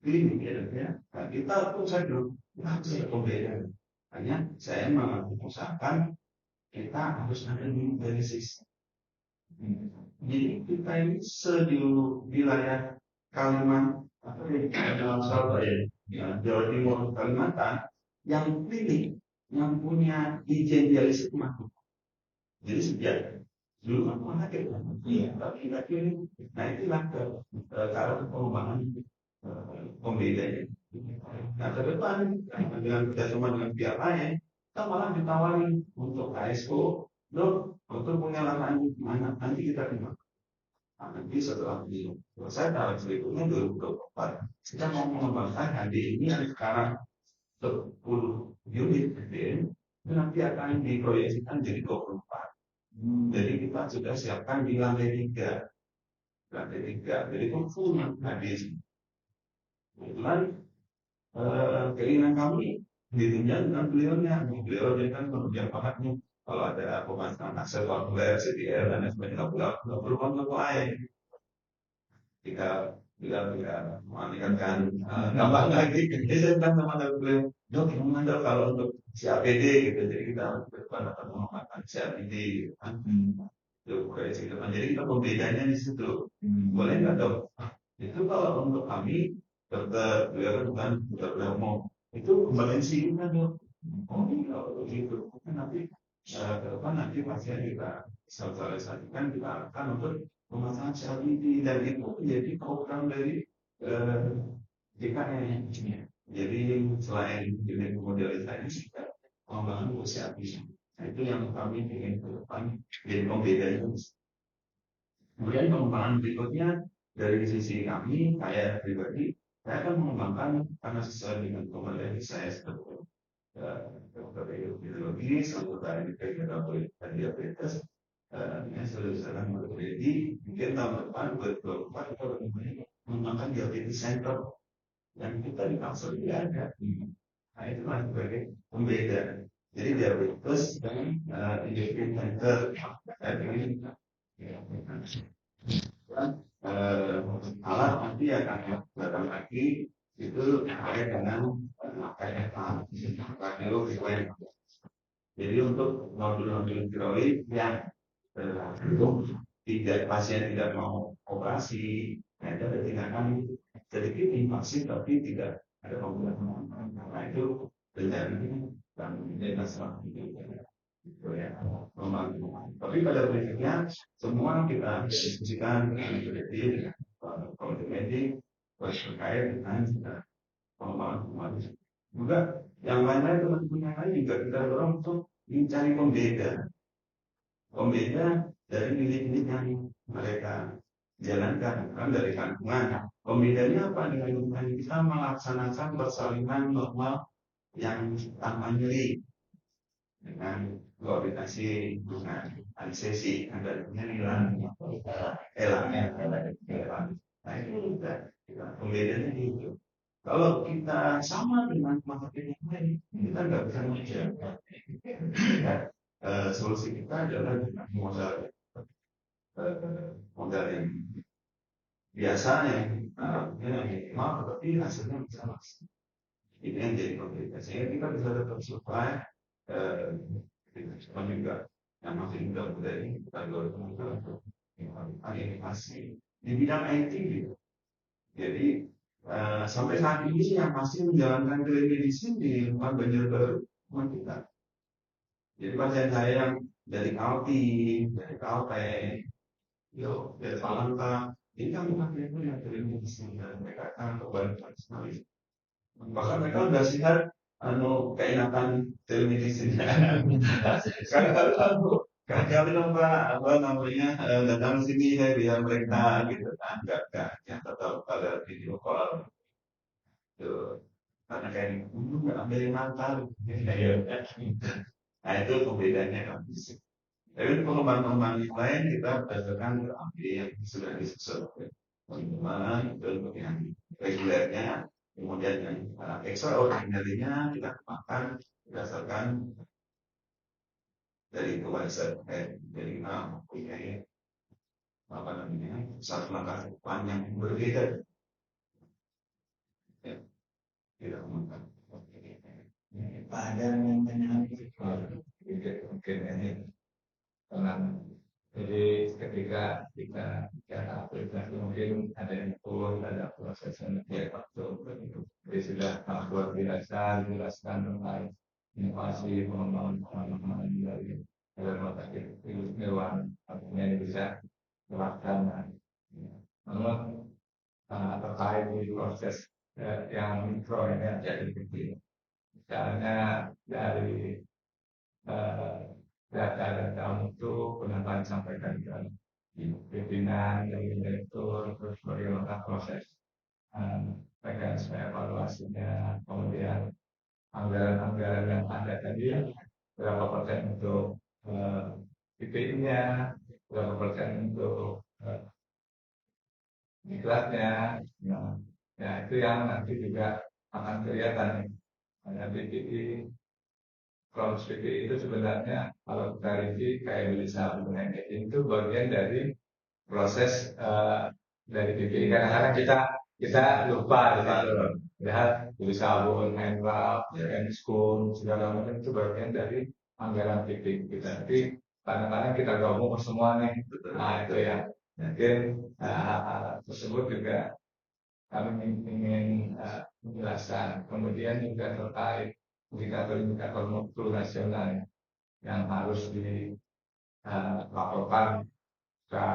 klinik ya, nah, kita tuh saya dulu harus ada pembeda. Hanya saya mengusahakan kita harus ada unique basis. Jadi kita ini seluruh wilayah Kalimantan atau di Jawa Timur, Kalimantan yang klinik yang punya izin dialisis masuk. Jadi sejak dulu aku sakit, tapi tidak klinik. Nah itulah cara pengembangan pembedanya. Nah ke depan dengan kerjasama dengan pihak lain, kita malah ditawari untuk ASO, loh, untuk punya lahan mana nanti kita terima. Nanti setelah ini selesai tahun berikutnya 2024 kita mau mengembangkan HD ini yang sekarang 10 unit itu nanti akan diproyeksikan jadi 24. Jadi kita sudah siapkan di lantai 3. Jadi itu full HD. Kemudian keinginan kami ditunjang dengan beliau kan penunjang pakatnya. Kalau ada pemasangan akses hardware, CDR dan sebagainya, nggak perlu kontak lain. Jika meningkatkan gampang lagi, saya bilang sama beliau, dok gimana kalau untuk si APD gitu, jadi kita berdepan akan mengembangkan si APD kan, itu proyeksi depan. Jadi kita pembedanya di situ, boleh nggak dok? Itu kalau untuk kami, dokter beliau kan bukan dokter umum, itu valensi kita dok. Oh kalau begitu, nanti ke depan nanti pasien kita sosialisasikan, kita akan untuk pemasangan CLTV dan itu menjadi program dari JKN. Jadi selain unit modalisasi juga pengembangan CLTV. Nah itu yang kami ingin ke depan jadi pembeda itu. Kemudian pengembangan berikutnya dari sisi kami, saya pribadi, saya akan mengembangkan karena sesuai dengan kompetensi saya sebagai dokter epidemiologi, anggota NPK dan diabetes. Yang sudah terjadi, mungkin tahun depan 2024 kita mengembangkan diabetes center yang kita di Kalsel tidak ada. Nah itu lah sebagai pembeda. Jadi diabetes dan diabetes center ini alat nanti akan datang lagi itu terkait dengan KFA, jadi untuk nodul-nodul tiroid yang tidak pasien tidak mau operasi, ada tindakan sedikit invasif tapi tidak ada pengobatan. Nah itu dengan masalah itu ya membantu. Tapi pada prinsipnya semua kita diskusikan dengan komite medik terkait dengan pengembangan juga yang lain-lain teman-teman yang lain juga kita dorong untuk mencari pembeda dari nilai-nilai yang mereka jalankan kan dari kandungan. Pembedanya apa dengan lingkungan kita melaksanakan persalinan normal yang tanpa nyeri dengan koordinasi dengan anestesi ada nyerilan elang. Nah itu juga pembedanya itu. Kalau kita sama dengan materi yang lain, kita nggak bisa menjaga. Solusi kita adalah dengan modal yang biasa yang minimal, tapi hasilnya bisa maksimal. Ini yang jadi pembeda. Sehingga kita bisa tetap supply kita juga yang masih muda-muda ini kita dorong untuk animasi di bidang IT gitu. Jadi sampai saat ini yang masih menjalankan telemedicine di Lembang Banjarbaru cuma kita. Jadi pasien saya yang dari Kalti, dari Kalteng, dari Palangka, ini kan bukan itu yang telemedicine dan mereka akan kebantu sekali. Bahkan mereka sudah sihat keenakan telemedicine. Kali Pak apa namanya datang sini saya biar mereka gitu kan enggak yang tetap pada video call tuh karena kayak dulu nggak ambil mantar nah itu pembedanya kan tapi pengembangan yang lain kita berdasarkan ambil yang sudah disusun pengembangan itu untuk yang regulernya kemudian yang extraordinary-nya kita kembangkan berdasarkan dari kewarisan dari mempunyai apa namanya satu langkah depan yang berbeda ya tidak mungkin Ada yang menanya mungkin ini karena jadi ketika kita bicara aplikasi mungkin ada yang turun ada prosesnya ya waktu jadi sudah luar biasa dijelaskan tentang inovasi pengembangan dari rumah sakit hewan artinya ini bisa terlaksana. Namun terkait di proses yang mikro ini jadi kecil. Misalnya dari data-data mutu pernah disampaikan ke pimpinan dari direktur terus bagaimana proses mekanisme evaluasinya kemudian anggaran-anggaran yang ada tadi berapa persen untuk PPI-nya berapa persen untuk iklannya ya itu yang nanti juga akan kelihatan ada PPI. Kalau PPI itu sebenarnya kalau kita review kayak bisa itu bagian dari proses dari PPI. Kadang-kadang kita lupa gitu. Lihat tulis sabun, hand rub, hand school, segala macam itu bagian dari anggaran PPI kita. Tapi kadang-kadang kita gabung semua nih. Nah itu ya mungkin tersebut juga kami ingin menjelaskan. Kemudian juga terkait indikator-indikator mutu nasional yang harus dilaporkan ke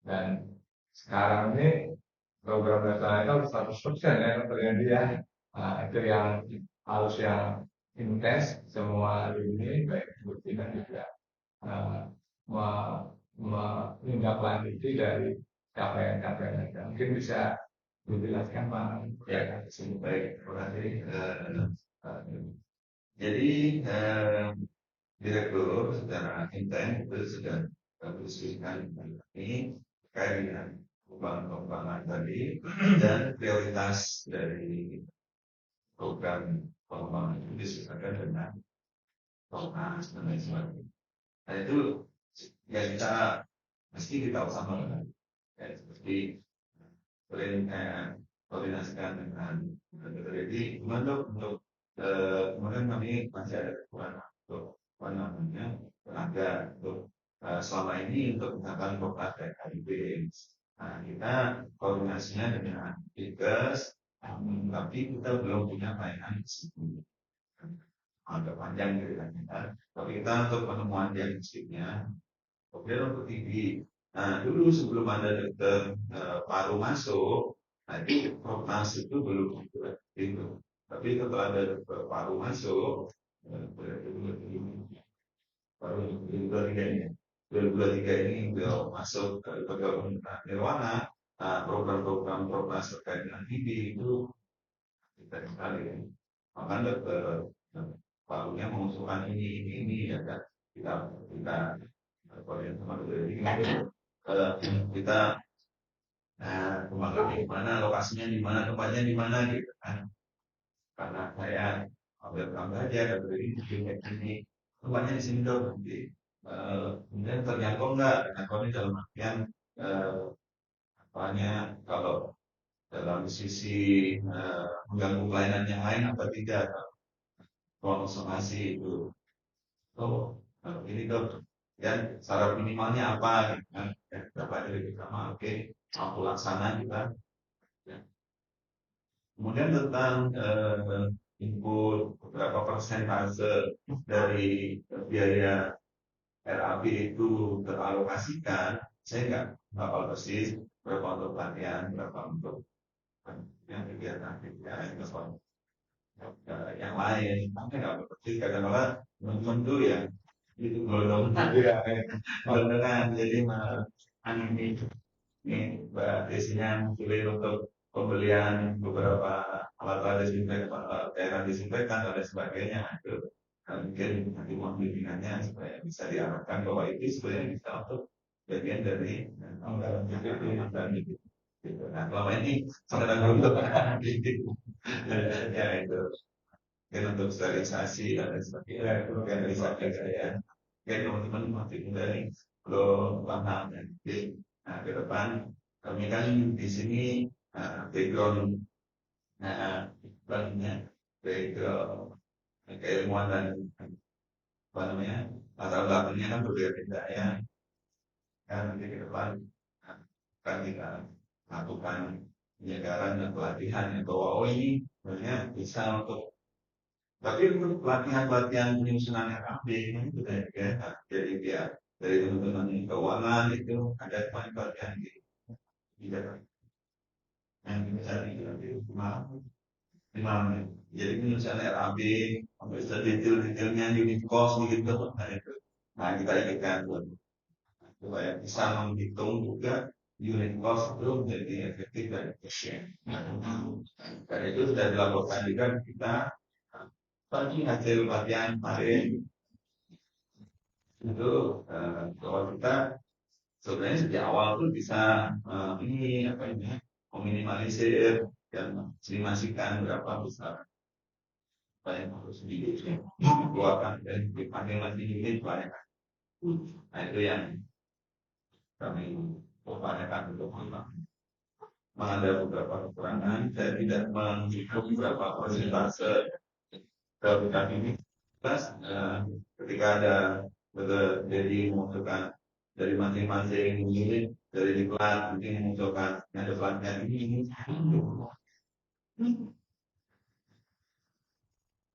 dan sekarang ini program nasional 100% ya terjadi ya. Itu yang harus yang intens semua ini baik betina juga menindaklanjuti dari capaian-capaian. Mungkin bisa dijelaskan Pak. Ya, baik, terima kasih. Jadi direktur secara intens itu sudah berdiskusikan ini terkait dengan pengembangan tadi dan prioritas dari program pengembangan itu disesuaikan dengan Komnas dan lain sebagainya. Nah itu ya kita mesti kita usahakan ya, seperti koordinasikan dengan jadi gimana untuk kemudian kami masih ada kekurangan untuk apa namanya tenaga untuk selama ini untuk misalkan kopas dan KIB. Nah kita koordinasinya dengan Dinkes, tapi kita belum punya layanan di situ. Agak panjang ceritanya, tapi kita untuk penemuan diagnostiknya, kemudian untuk TB Nah, dulu sebelum ada dokter paru masuk, nah itu Propnas itu belum itu. Tapi setelah ada dokter paru masuk, baru 2023 ini, 2023 ini beliau masuk ke pegawai Nirwana. Nah, program-program Propnas terkait dengan TB itu kita sekali ya. Maka dokter parunya mengusulkan ini ya kan. Kita koordinasi sama dokter ini kita kembangkan di mana, lokasinya di mana, tempatnya di mana gitu kan. Karena saya ambil gambar aja dari ini tempatnya di sini dong nanti. Kemudian terjangkau enggak? Terjangkau ini dalam artian apanya kalau dalam sisi mengganggu pelayanan yang lain apa tidak? Konsumsi itu. Oh, ini dok. Dan syarat minimalnya apa? Gitu kan? Ya, dapat dari pertama, oke, mampu laksana kita. Ya. Kemudian tentang input berapa persentase dari biaya RAB itu teralokasikan, saya nggak hafal persis berapa untuk pelatihan, berapa untuk yang kegiatan yang lain. Saya nggak persis kadang-kadang tentu ya itu belum dengan jadi ini Mbak Desinya pilih untuk pembelian beberapa alat-alat desinfektan, cairan desinfektan dan lain sebagainya. Itu mungkin nanti mohon bimbingannya supaya bisa diarahkan bahwa itu sebenarnya bisa untuk bagian dari anggaran dan itu. Nah, selama ini sangat untuk ya itu mungkin untuk sterilisasi dan lain sebagainya. Mungkin bisa saya. Mungkin teman-teman masih dari belum paham dan nah ke depan kami kan di sini background backgroundnya background keilmuan dan apa namanya latar belakangnya kan berbeda-beda ya. Dan nanti ke depan akan kita lakukan penyegaran dan pelatihan yang bahwa oh ini sebenarnya bisa untuk tapi untuk pelatihan-pelatihan penyusunan RAB ini sudah ya. Jadi dia dari teman-teman keuangan itu ada pelatihan gitu. Tidak yang bisa di malam. Jadi penyusunan RAB sampai detail-detailnya unit cost gitu. Nah itu. Nah kita ingatkan supaya bisa menghitung juga unit cost itu menjadi efektif dan efisien. Dan itu sudah dilaporkan juga kita bagi hasil pelatihan kemarin itu bahwa kita sebenarnya sejak awal tuh bisa ini apa ini meminimalisir dan estimasikan berapa besar apa yang harus dikeluarkan dan masing-masing unit pelayanan. Nah itu yang kami upayakan untuk ada beberapa kekurangan. Saya tidak menghitung berapa persentase kebutuhan ini. Plus ketika ada jadi mengusulkan dari masing-masing unit dari diklat mungkin mengusulkan ada pelatihan ini.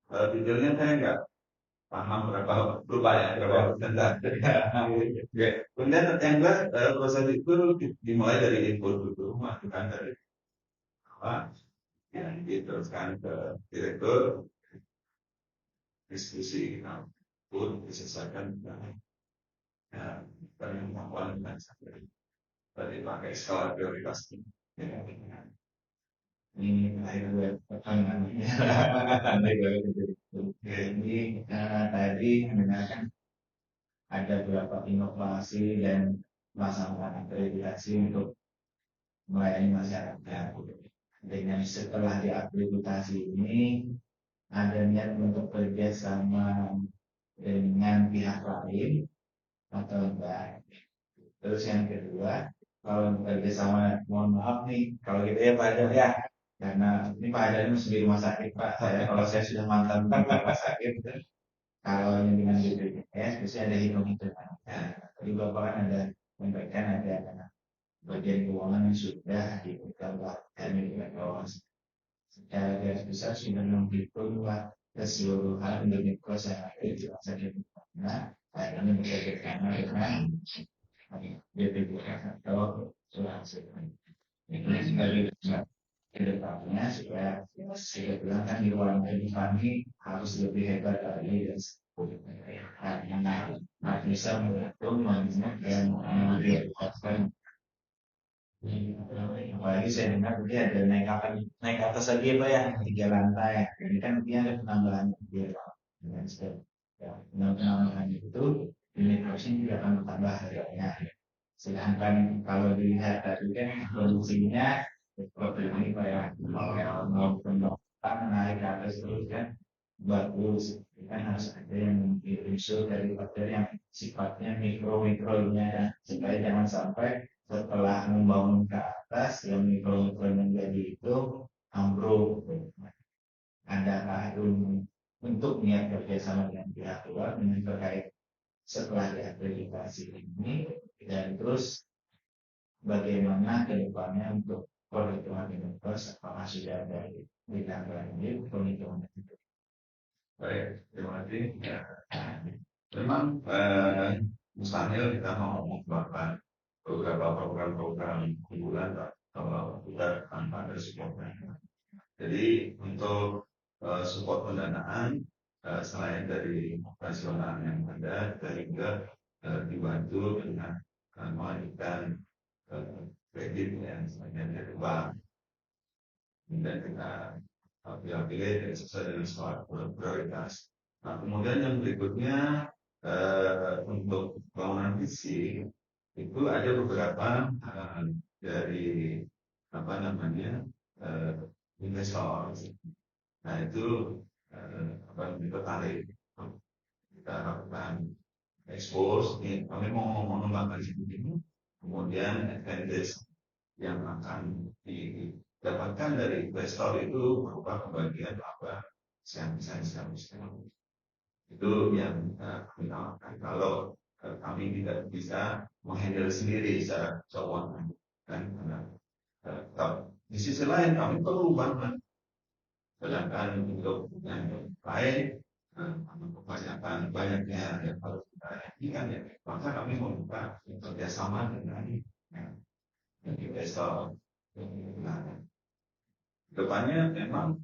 Detailnya saya nggak paham berapa lupa ya berapa persentase. Kemudian yang kedua proses itu dimulai dari input dulu, masukan dari apa yang diteruskan ke direktur diskusi pun diselesaikan dengan kemampuan dan dari pakai skala prioritas ini akhirnya pertanyaan ini tadi mendengarkan ada beberapa inovasi dan masalah akreditasi untuk melayani masyarakat. Dengan setelah diakreditasi ini ada niat untuk kerja sama dengan pihak lain atau enggak. Terus yang kedua, kalau kerja sama, mohon maaf nih, kalau gitu ya Pak Adam ya, karena ini Pak Adam masih di rumah sakit Pak. Kalau saya sudah mantan di rumah sakit, kalau yang dengan BPJS biasanya ada hitung-hitungan. Nah, tadi Bapak kan ada menyampaikan ada bagian keuangan yang sudah dikeluarkan dengan kawasan. Secara garis besar sudah menghitung keseluruhan unit kos yang ada di rumah sakit. Nah, ini bekerja sama dengan BPJS atau asuransi. Ini sebagai kedepannya supaya saya bilang kan di ruang kehidupan ini harus lebih hebat lagi dan nah, bisa mengatur management dan mengatur. Apalagi saya dengar dia ada naik atas lagi apa ya 3 lantai. Ini kan dia ada penambahan dia dengan penambahan itu unit kursi juga akan bertambah harganya. Sedangkan kalau dilihat tadi kan produksinya seperti ini kayak mau pendoktang naik ke atas terus kan bagus kan harus ada yang diusul dari faktor yang sifatnya mikro-mikronya supaya jangan sampai setelah membangun ke atas yang mikro-mikronya jadi itu ambruk. Adakah untuk niat kerjasama dengan pihak luar dengan terkait setelah diakreditasi ini dan terus bagaimana ke depannya untuk perhitungan universe apakah sudah ada ditangani perhitungan itu. Baik, terima kasih. Ya. Memang mustahil kita mau mengembangkan beberapa program-program unggulan kalau kita tanpa ada supportnya. Jadi untuk support pendanaan selain dari operasional yang ada, kita juga dibantu dengan mengajukan kredit yang sebagian dari bank dan kita pilih-pilih dari sesuai dengan skala prioritas. Nah, kemudian yang berikutnya untuk bangunan fisik itu ada beberapa dari apa namanya investor. Nah itu kita tertarik kita lakukan expose. Kami mau mengembangkan ini, kemudian advantage yang akan didapatkan dari investor itu berupa pembagian laba siang itu yang kami tawarkan. Kalau kami tidak bisa menghandle sendiri secara keuangan kan, di sisi lain kami perlu banget. Sedangkan untuk yang lain banyaknya yang harus kita yakinkan ya, maka kami membuka kerjasama dengan investor. Nah, depannya memang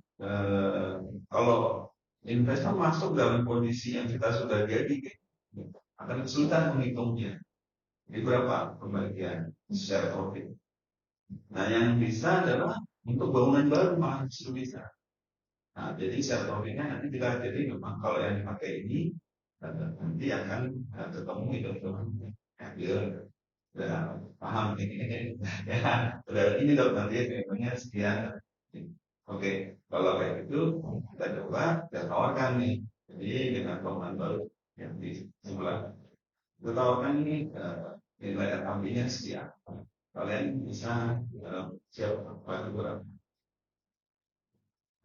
kalau investor masuk dalam kondisi yang kita sudah jadi, akan kesulitan menghitungnya. Ini berapa pembagian share profit. Nah, yang bisa adalah untuk bangunan baru malah justru bisa. Nah, jadi share profitnya nanti kita jadi memang kalau yang dipakai ini nanti akan ketemu hitung-hitungannya. Dia udah paham ini ya, udah ini dok nanti memangnya sekian. Oke, kalau kayak gitu kita coba kita tawarkan nih. Jadi dengan bangunan baru yang di sebelah kita tawarkan ini nilai RKB-nya sekian. Kalian bisa siap bantu berapa?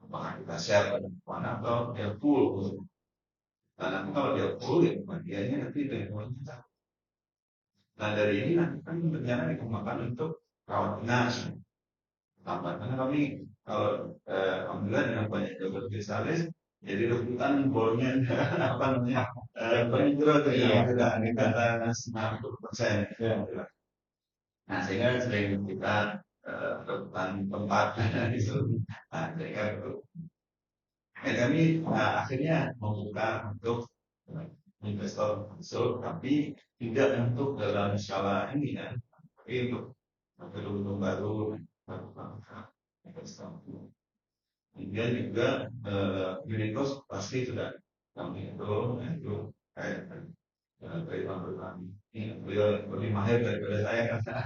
Apakah kita share pada mana atau dia full? Nah, nanti kalau dia full ya bagiannya nanti dengan nah dari ini nanti kan rencana dikembangkan untuk rawat inap. Karena kami kalau alhamdulillah dengan banyak dokter spesialis jadi rebutan bornya apa namanya penjuru tidak di atas 60%. Nah sehingga sering kita rebutan tempat itu. Nah sehingga itu. Kami akhirnya membuka untuk investor masuk, tapi tidak untuk dalam skala ini ya, tapi untuk gedung baru investor. Kemudian juga unit cost pasti sudah kami itu kayak perhitungan ini beliau lebih mahir daripada saya karena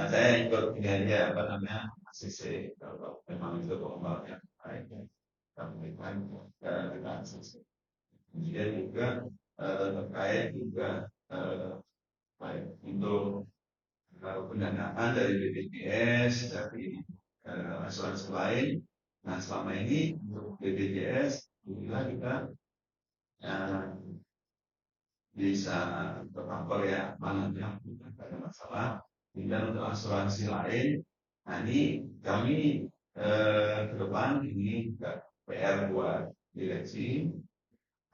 saya ikut ini aja apa namanya ACC kalau memang itu pengembangan yang baik kami kita ACC. Kemudian juga terkait juga untuk pendanaan dari BPJS dari asuransi lain. Nah selama ini untuk BPJS kita bisa tercover ya mana yang tidak ada masalah. Dan untuk asuransi lain, nah ini kami ke depan ini juga PR buat direksi.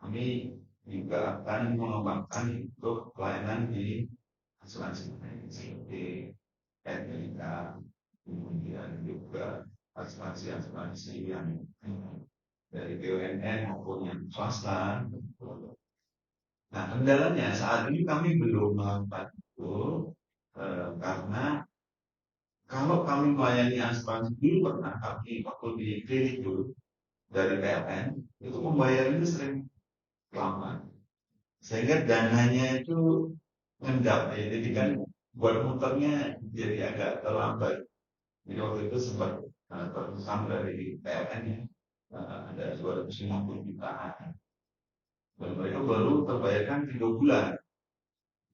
Kami juga akan mengembangkan untuk pelayanan di asuransi seperti NPK, kemudian juga asuransi yang dari BUMN maupun yang swasta. Nah, kendalanya saat ini kami belum melakukan itu karena kalau kami melayani asuransi dulu pernah kami waktu di klinik dulu dari PLN itu membayar itu sering lama sehingga dananya itu ngendap ya, jadi kan buat muternya jadi agak terlambat. Jadi waktu itu sempat terpesan dari PLN ya ada 250 jutaan dan mereka baru terbayarkan 3 bulan.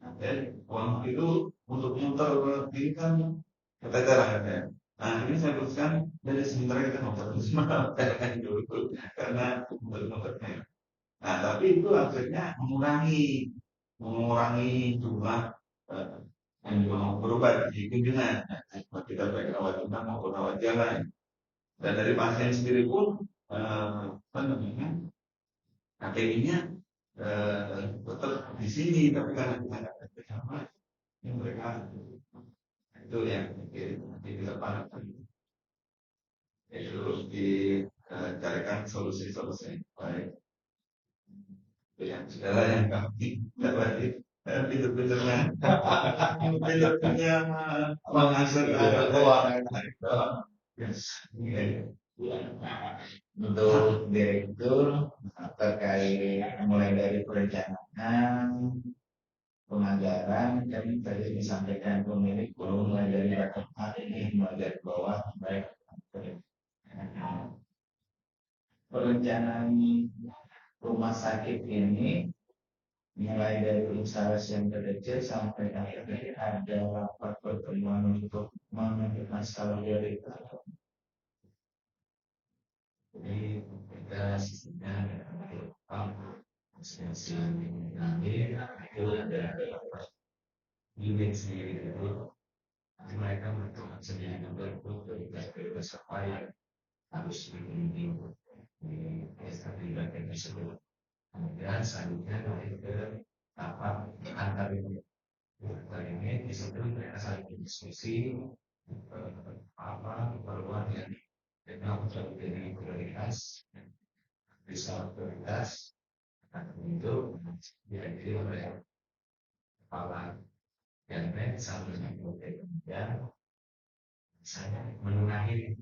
Nah, dan uang itu untuk muter ini kan keteteran ya. Nah ini saya teruskan dari sementara kita muter semua PLN dulu karena muter-muternya. Nah tapi itu akhirnya mengurangi jumlah yang mau berobat di kunjungan. Kita baik rawat inap maupun rawat jalan. Dan dari pasien sendiri pun apa namanya KTI-nya tetap di sini, tapi karena kita nggak bersama, yang mereka itu yang nanti kita pandang itu terus dicarikan solusi-solusi yang baik. Itu yang segala yang kami dapat pinter-pinternya mengatur keuangan. Untuk direktur terkait mulai dari perencanaan, penganggaran, dan tadi disampaikan pemilik mulai dari bottom up ini mulai dari bawah baik perencanaan rumah sakit ini mulai dari instalasi yang terkecil sampai akhirnya ada rapat pertemuan untuk menentukan skala prioritas. Jadi kita sistemnya nanti itu ada unit sendiri itu mereka menentukan sendiri prioritas apa yang harus di bagian tersebut. Kemudian selanjutnya ke apa antar ini di situ mereka saling berdiskusi apa keperluan yang memang menjadi prioritas bisa prioritas itu dihadiri oleh kepala yang lain sama dengan kemudian saya menengahi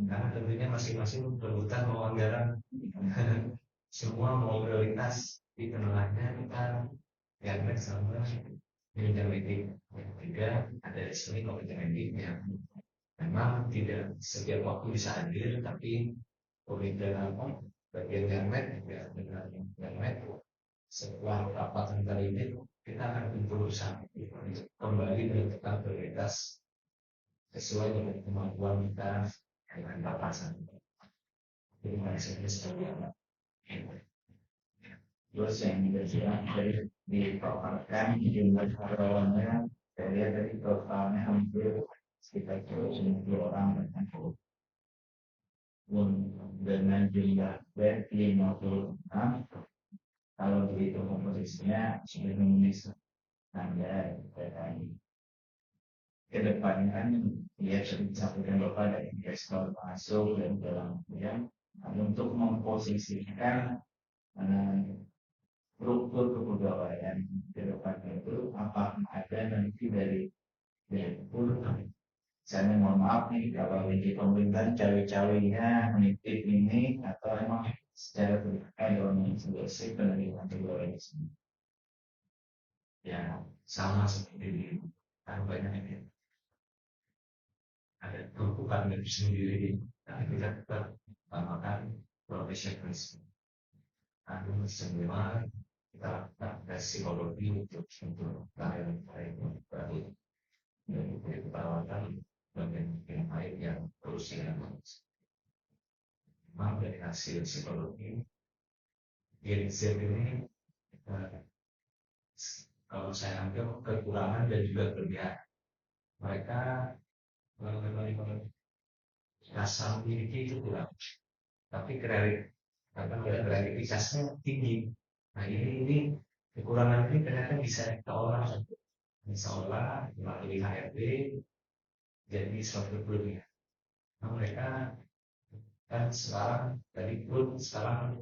karena tentunya masing-masing berhutang mau anggaran semua mau prioritas di tengahnya kita yang sama manajer meeting juga ada di sini komite meeting yang memang tidak setiap waktu bisa hadir tapi komite apa bagian garment juga dengan garment setelah rapat antar ini kita akan kumpul bersama untuk kembali menentukan prioritas sesuai dengan kemampuan kita dengan batasan. Jadi maksudnya seperti apa? Terus yang dari dipaparkan jumlah karyawannya saya dari totalnya hampir sekitar 90 orang dengan jumlah bed 56. Kalau begitu komposisinya sudah memenuhi standar dan kedepannya kan ya sudah disampaikan Bapak dari investor masuk dan dalam kemudian untuk memposisikan struktur kepegawaian ke depannya itu apa ada nanti dari direktur. Saya mohon maaf nih kalau di pemerintahan cawe-cawenya menitip ini atau emang secara terbuka selesai penerimaan pegawai di sini. Ya sama seperti di kan banyak ini ada tumpukan dari sendiri, tapi kita tetap utamakan profesionalisme. Namun semua kita lakukan psikologi untuk karyawan baik dari perawatan dan lain yang berusia memang dari hasil psikologi Gerizer ini kalau saya anggap kekurangan dan juga kelebihan mereka rasa memiliki itu kurang tapi kreativitasnya tinggi. Nah ini kekurangan ini ternyata bisa kita olah seolah melalui HRD jadi suatu dunia. Nah, mereka kan sekarang tadi pun sekarang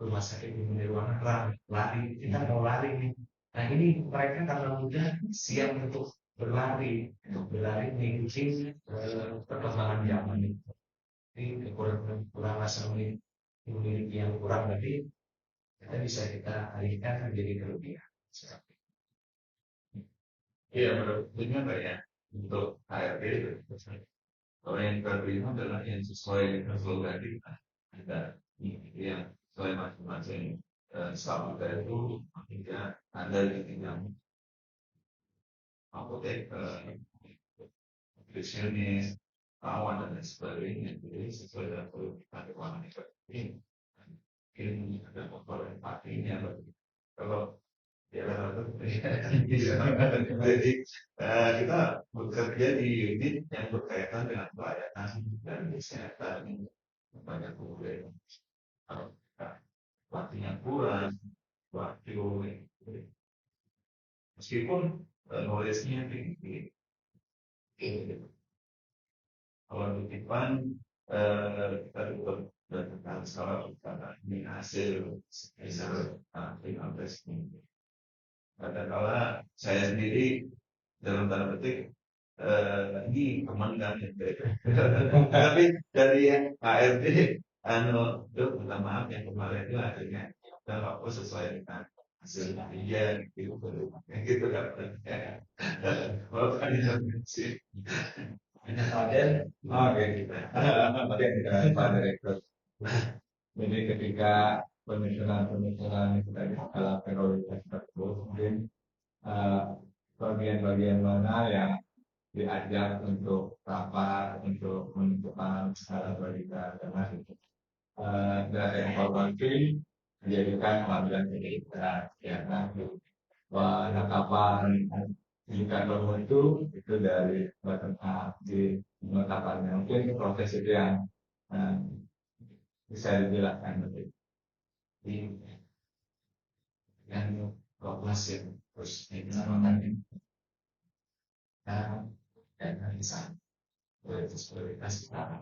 rumah sakit di Nirwana lari, kita mau lari nih. Nah ini mereka karena mudah siap untuk berlari mengikuti perkembangan zaman ini. Jadi kekurangan rasa memiliki yang kurang tadi kita alihkan menjadi kelebihan. Iya, menurut Mbak ya, untuk HRD itu, kalau yang kita terima adalah yang sesuai dengan slogan kita. Ada yang sesuai masing-masing staff kita itu, hingga ada yang apotek, nutrisionis, perawat dan lain sebagainya. Jadi sesuai dengan kebutuhan keuangan ini. Mungkin ada faktor empatinya. Kalau ya jadi kita bekerja di unit yang berkaitan dengan pelayanan dan kesehatan banyak kemudian waktunya kurang waktu meskipun knowledge-nya tinggi. Kalau di Jepang kita juga berdasarkan skala karena ini hasil misal 15 minggu. Kadang-kala saya sendiri dalam tanda petik ini komandan tapi dari yang HRD minta maaf yang kemarin itu akhirnya kalau aku sesuai dengan hasil dia gitu kan maafkan intervensi. Oke, Pak Direktur. Jadi ketika pemikiran kita adalah prioritas tersebut, mungkin bagian-bagian mana yang diajak untuk rapat, untuk menentukan skala prioritas karena dari informasi menjadikan pelajaran kita ya kan penetapan indikator itu dari bottom up di penetapannya mungkin proses itu yang bisa dijelaskan lebih yang kooperatif terus dilakukan dan bisa prioritas kita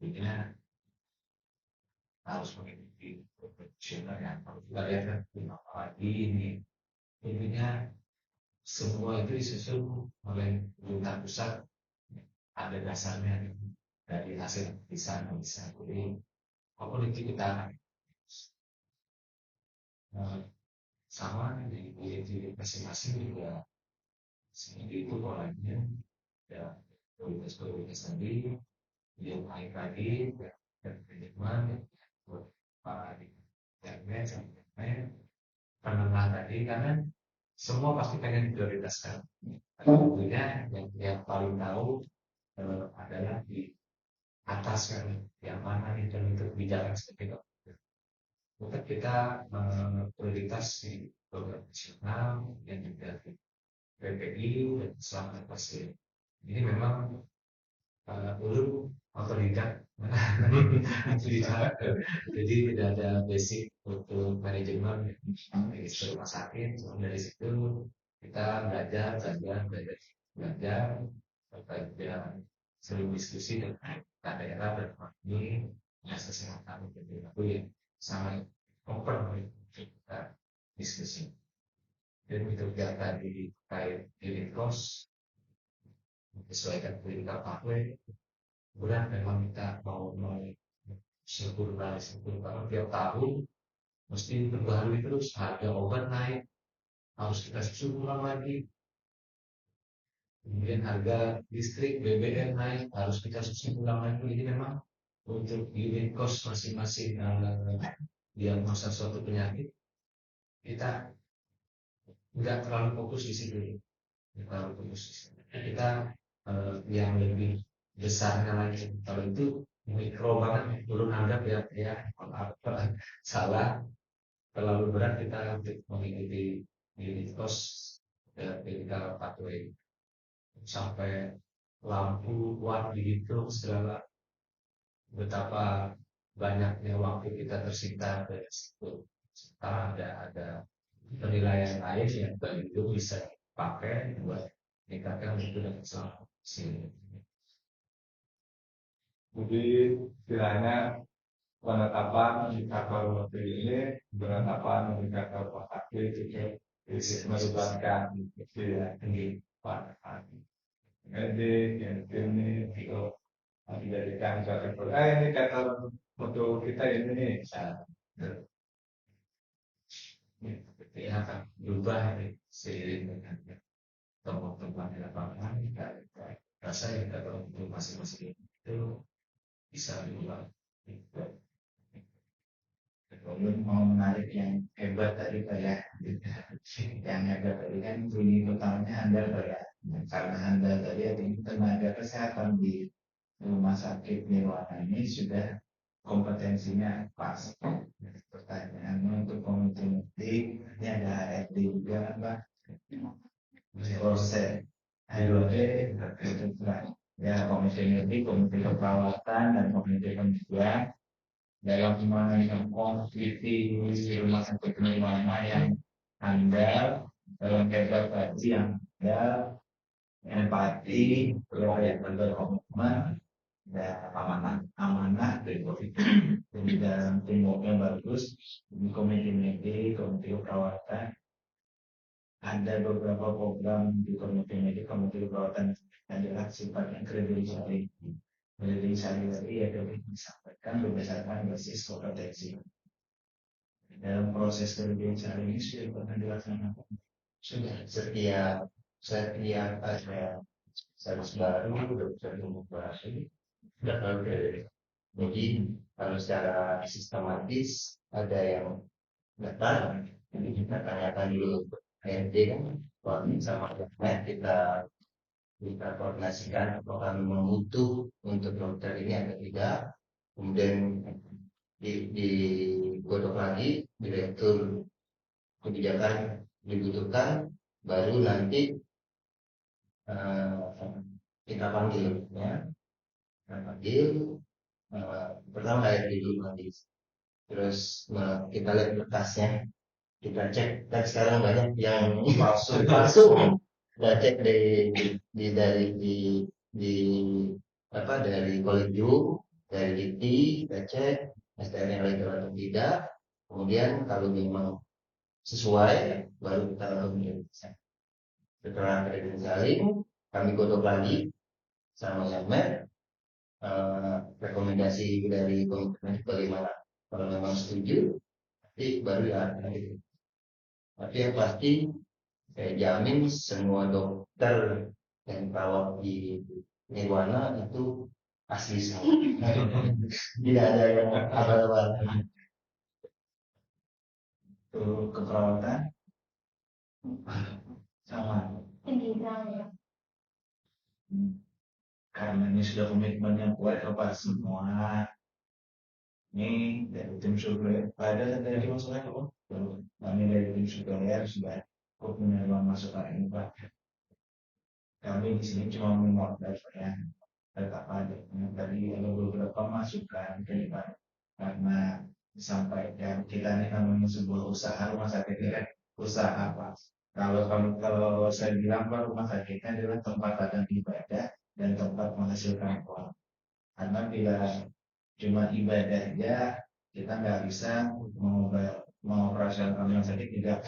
intinya harus mengikuti profesional yang harus kita lihat apalagi ini intinya semua itu disusun oleh pemerintah pusat ada dasarnya dari hasil bisa jadi komuniti kita sama di masing-masing juga seperti itu polanya ya prioritas tadi yang lain lagi dan manajemen buat para penengah tadi karena semua pasti pengen prioritaskan tentunya yang paling tahu adalah di atas kan yang mana itu untuk kebijakan seperti itu untuk kita prioritas di program nasional yang juga di PPI dan keselamatan pasien ini memang dulu otodidak jadi tidak ada basic untuk manajemen di rumah sakit dari situ kita belajar sering diskusi dengan daerah dan ini dinas kesehatan itu yang sangat open kita diskusi dan itu data di terkait unit cost menyesuaikan clinical pathway kemudian memang kita mau sempurna karena tiap tahun mesti berbaharui terus harga obat naik harus kita susun ulang lagi kemudian harga listrik BBM naik harus kita susun ulang lagi jadi memang untuk unit cost masing-masing diagnosa suatu penyakit kita nggak terlalu fokus di situ kita yang lebih besarnya lagi kalau itu mikro banget belum anggap ya salah terlalu berat kita untuk mengikuti unit cost clinical pathway sampai lampu watt dihitung segala betapa banyaknya waktu kita tersita dari situ sekarang ada penilaian lain yang itu bisa dipakai buat meningkatkan mutu dan sini. Jadi kiranya penetapan indikator mutu ini penetapan indikator sakit itu melibatkan tidak tinggi pada jadi yang ini itu dijadikan suatu indikator untuk kita ini bisa seperti akan berubah seiring dengan temuan-temuan di lapangan. Rasa indikator untuk masing-masing itu bisa berubah. Kemudian mau menarik yang hebat tadi Pak ya, yang hebat tadi kan bunyi utamanya Anda Pak ya, karena Anda tadi ini tenaga kesehatan di rumah sakit Nirwana ini sudah kompetensinya pas. Pertanyaannya untuk komite medik, ini ada HRD juga Pak, proses HRD, ya komite medik, komite keperawatan dan komite pendidikan dalam menangani konflik di rumah sakit Nirwana yang Anda dalam kaitan tadi yang Anda empati, riwayat berkomitmen, dan amanah dari COVID dan dalam teamwork yang bagus di komite medik, komite perawatan ada beberapa program di komite medik, komite perawatan adalah sifatnya kredibilisasi. Kredibilisasi tadi ya dapat disampaikan berdasarkan basis kompetensi. Dalam proses kredibilisasi ini sudah pernah dilaksanakan. Sudah setiap ada status baru dokter demokrasi datang dari jadi kalau secara sistematis ada yang datang jadi kita tanyakan dulu HRD kan sama dokter kita koordinasikan apakah memang butuh untuk dokter ini atau tidak kemudian digodok lagi direktur kebijakan dibutuhkan baru nanti kita panggil ya pertama HRD dulu nanti terus kita lihat berkasnya kita cek dan sekarang banyak yang palsu kita cek dari kolegium dari LIPI kita cek STM yang legal atau tidak kemudian kalau memang sesuai baru kita lakukan setelah kredibilisasi kami godok lagi sama Yamer rekomendasi dari komitmen bagaimana kalau memang setuju nanti baru ya tapi yang pasti saya jamin semua dokter yang perawat di Nirwana itu asli semua tidak ada yang abal-abal. Untuk keperawatan sama karena ini sudah komitmen yang kuat kepada semua ini dari tim survei pada dari masukan apa? Kami dari tim survei sudah cukup menerima masukan ini Pak. Kami di sini cuma menguatkan ya tetap ada tadi ada beberapa masukan dari Pak karena disampaikan kita ini namanya sebuah usaha rumah sakit ini kan usaha apa? Kalau saya bilang Pak rumah sakitnya adalah tempat ladang ibadah dan tempat menghasilkan uang. Karena bila cuma ibadah aja kita nggak bisa mengoperasionalkan rumah sakit tidak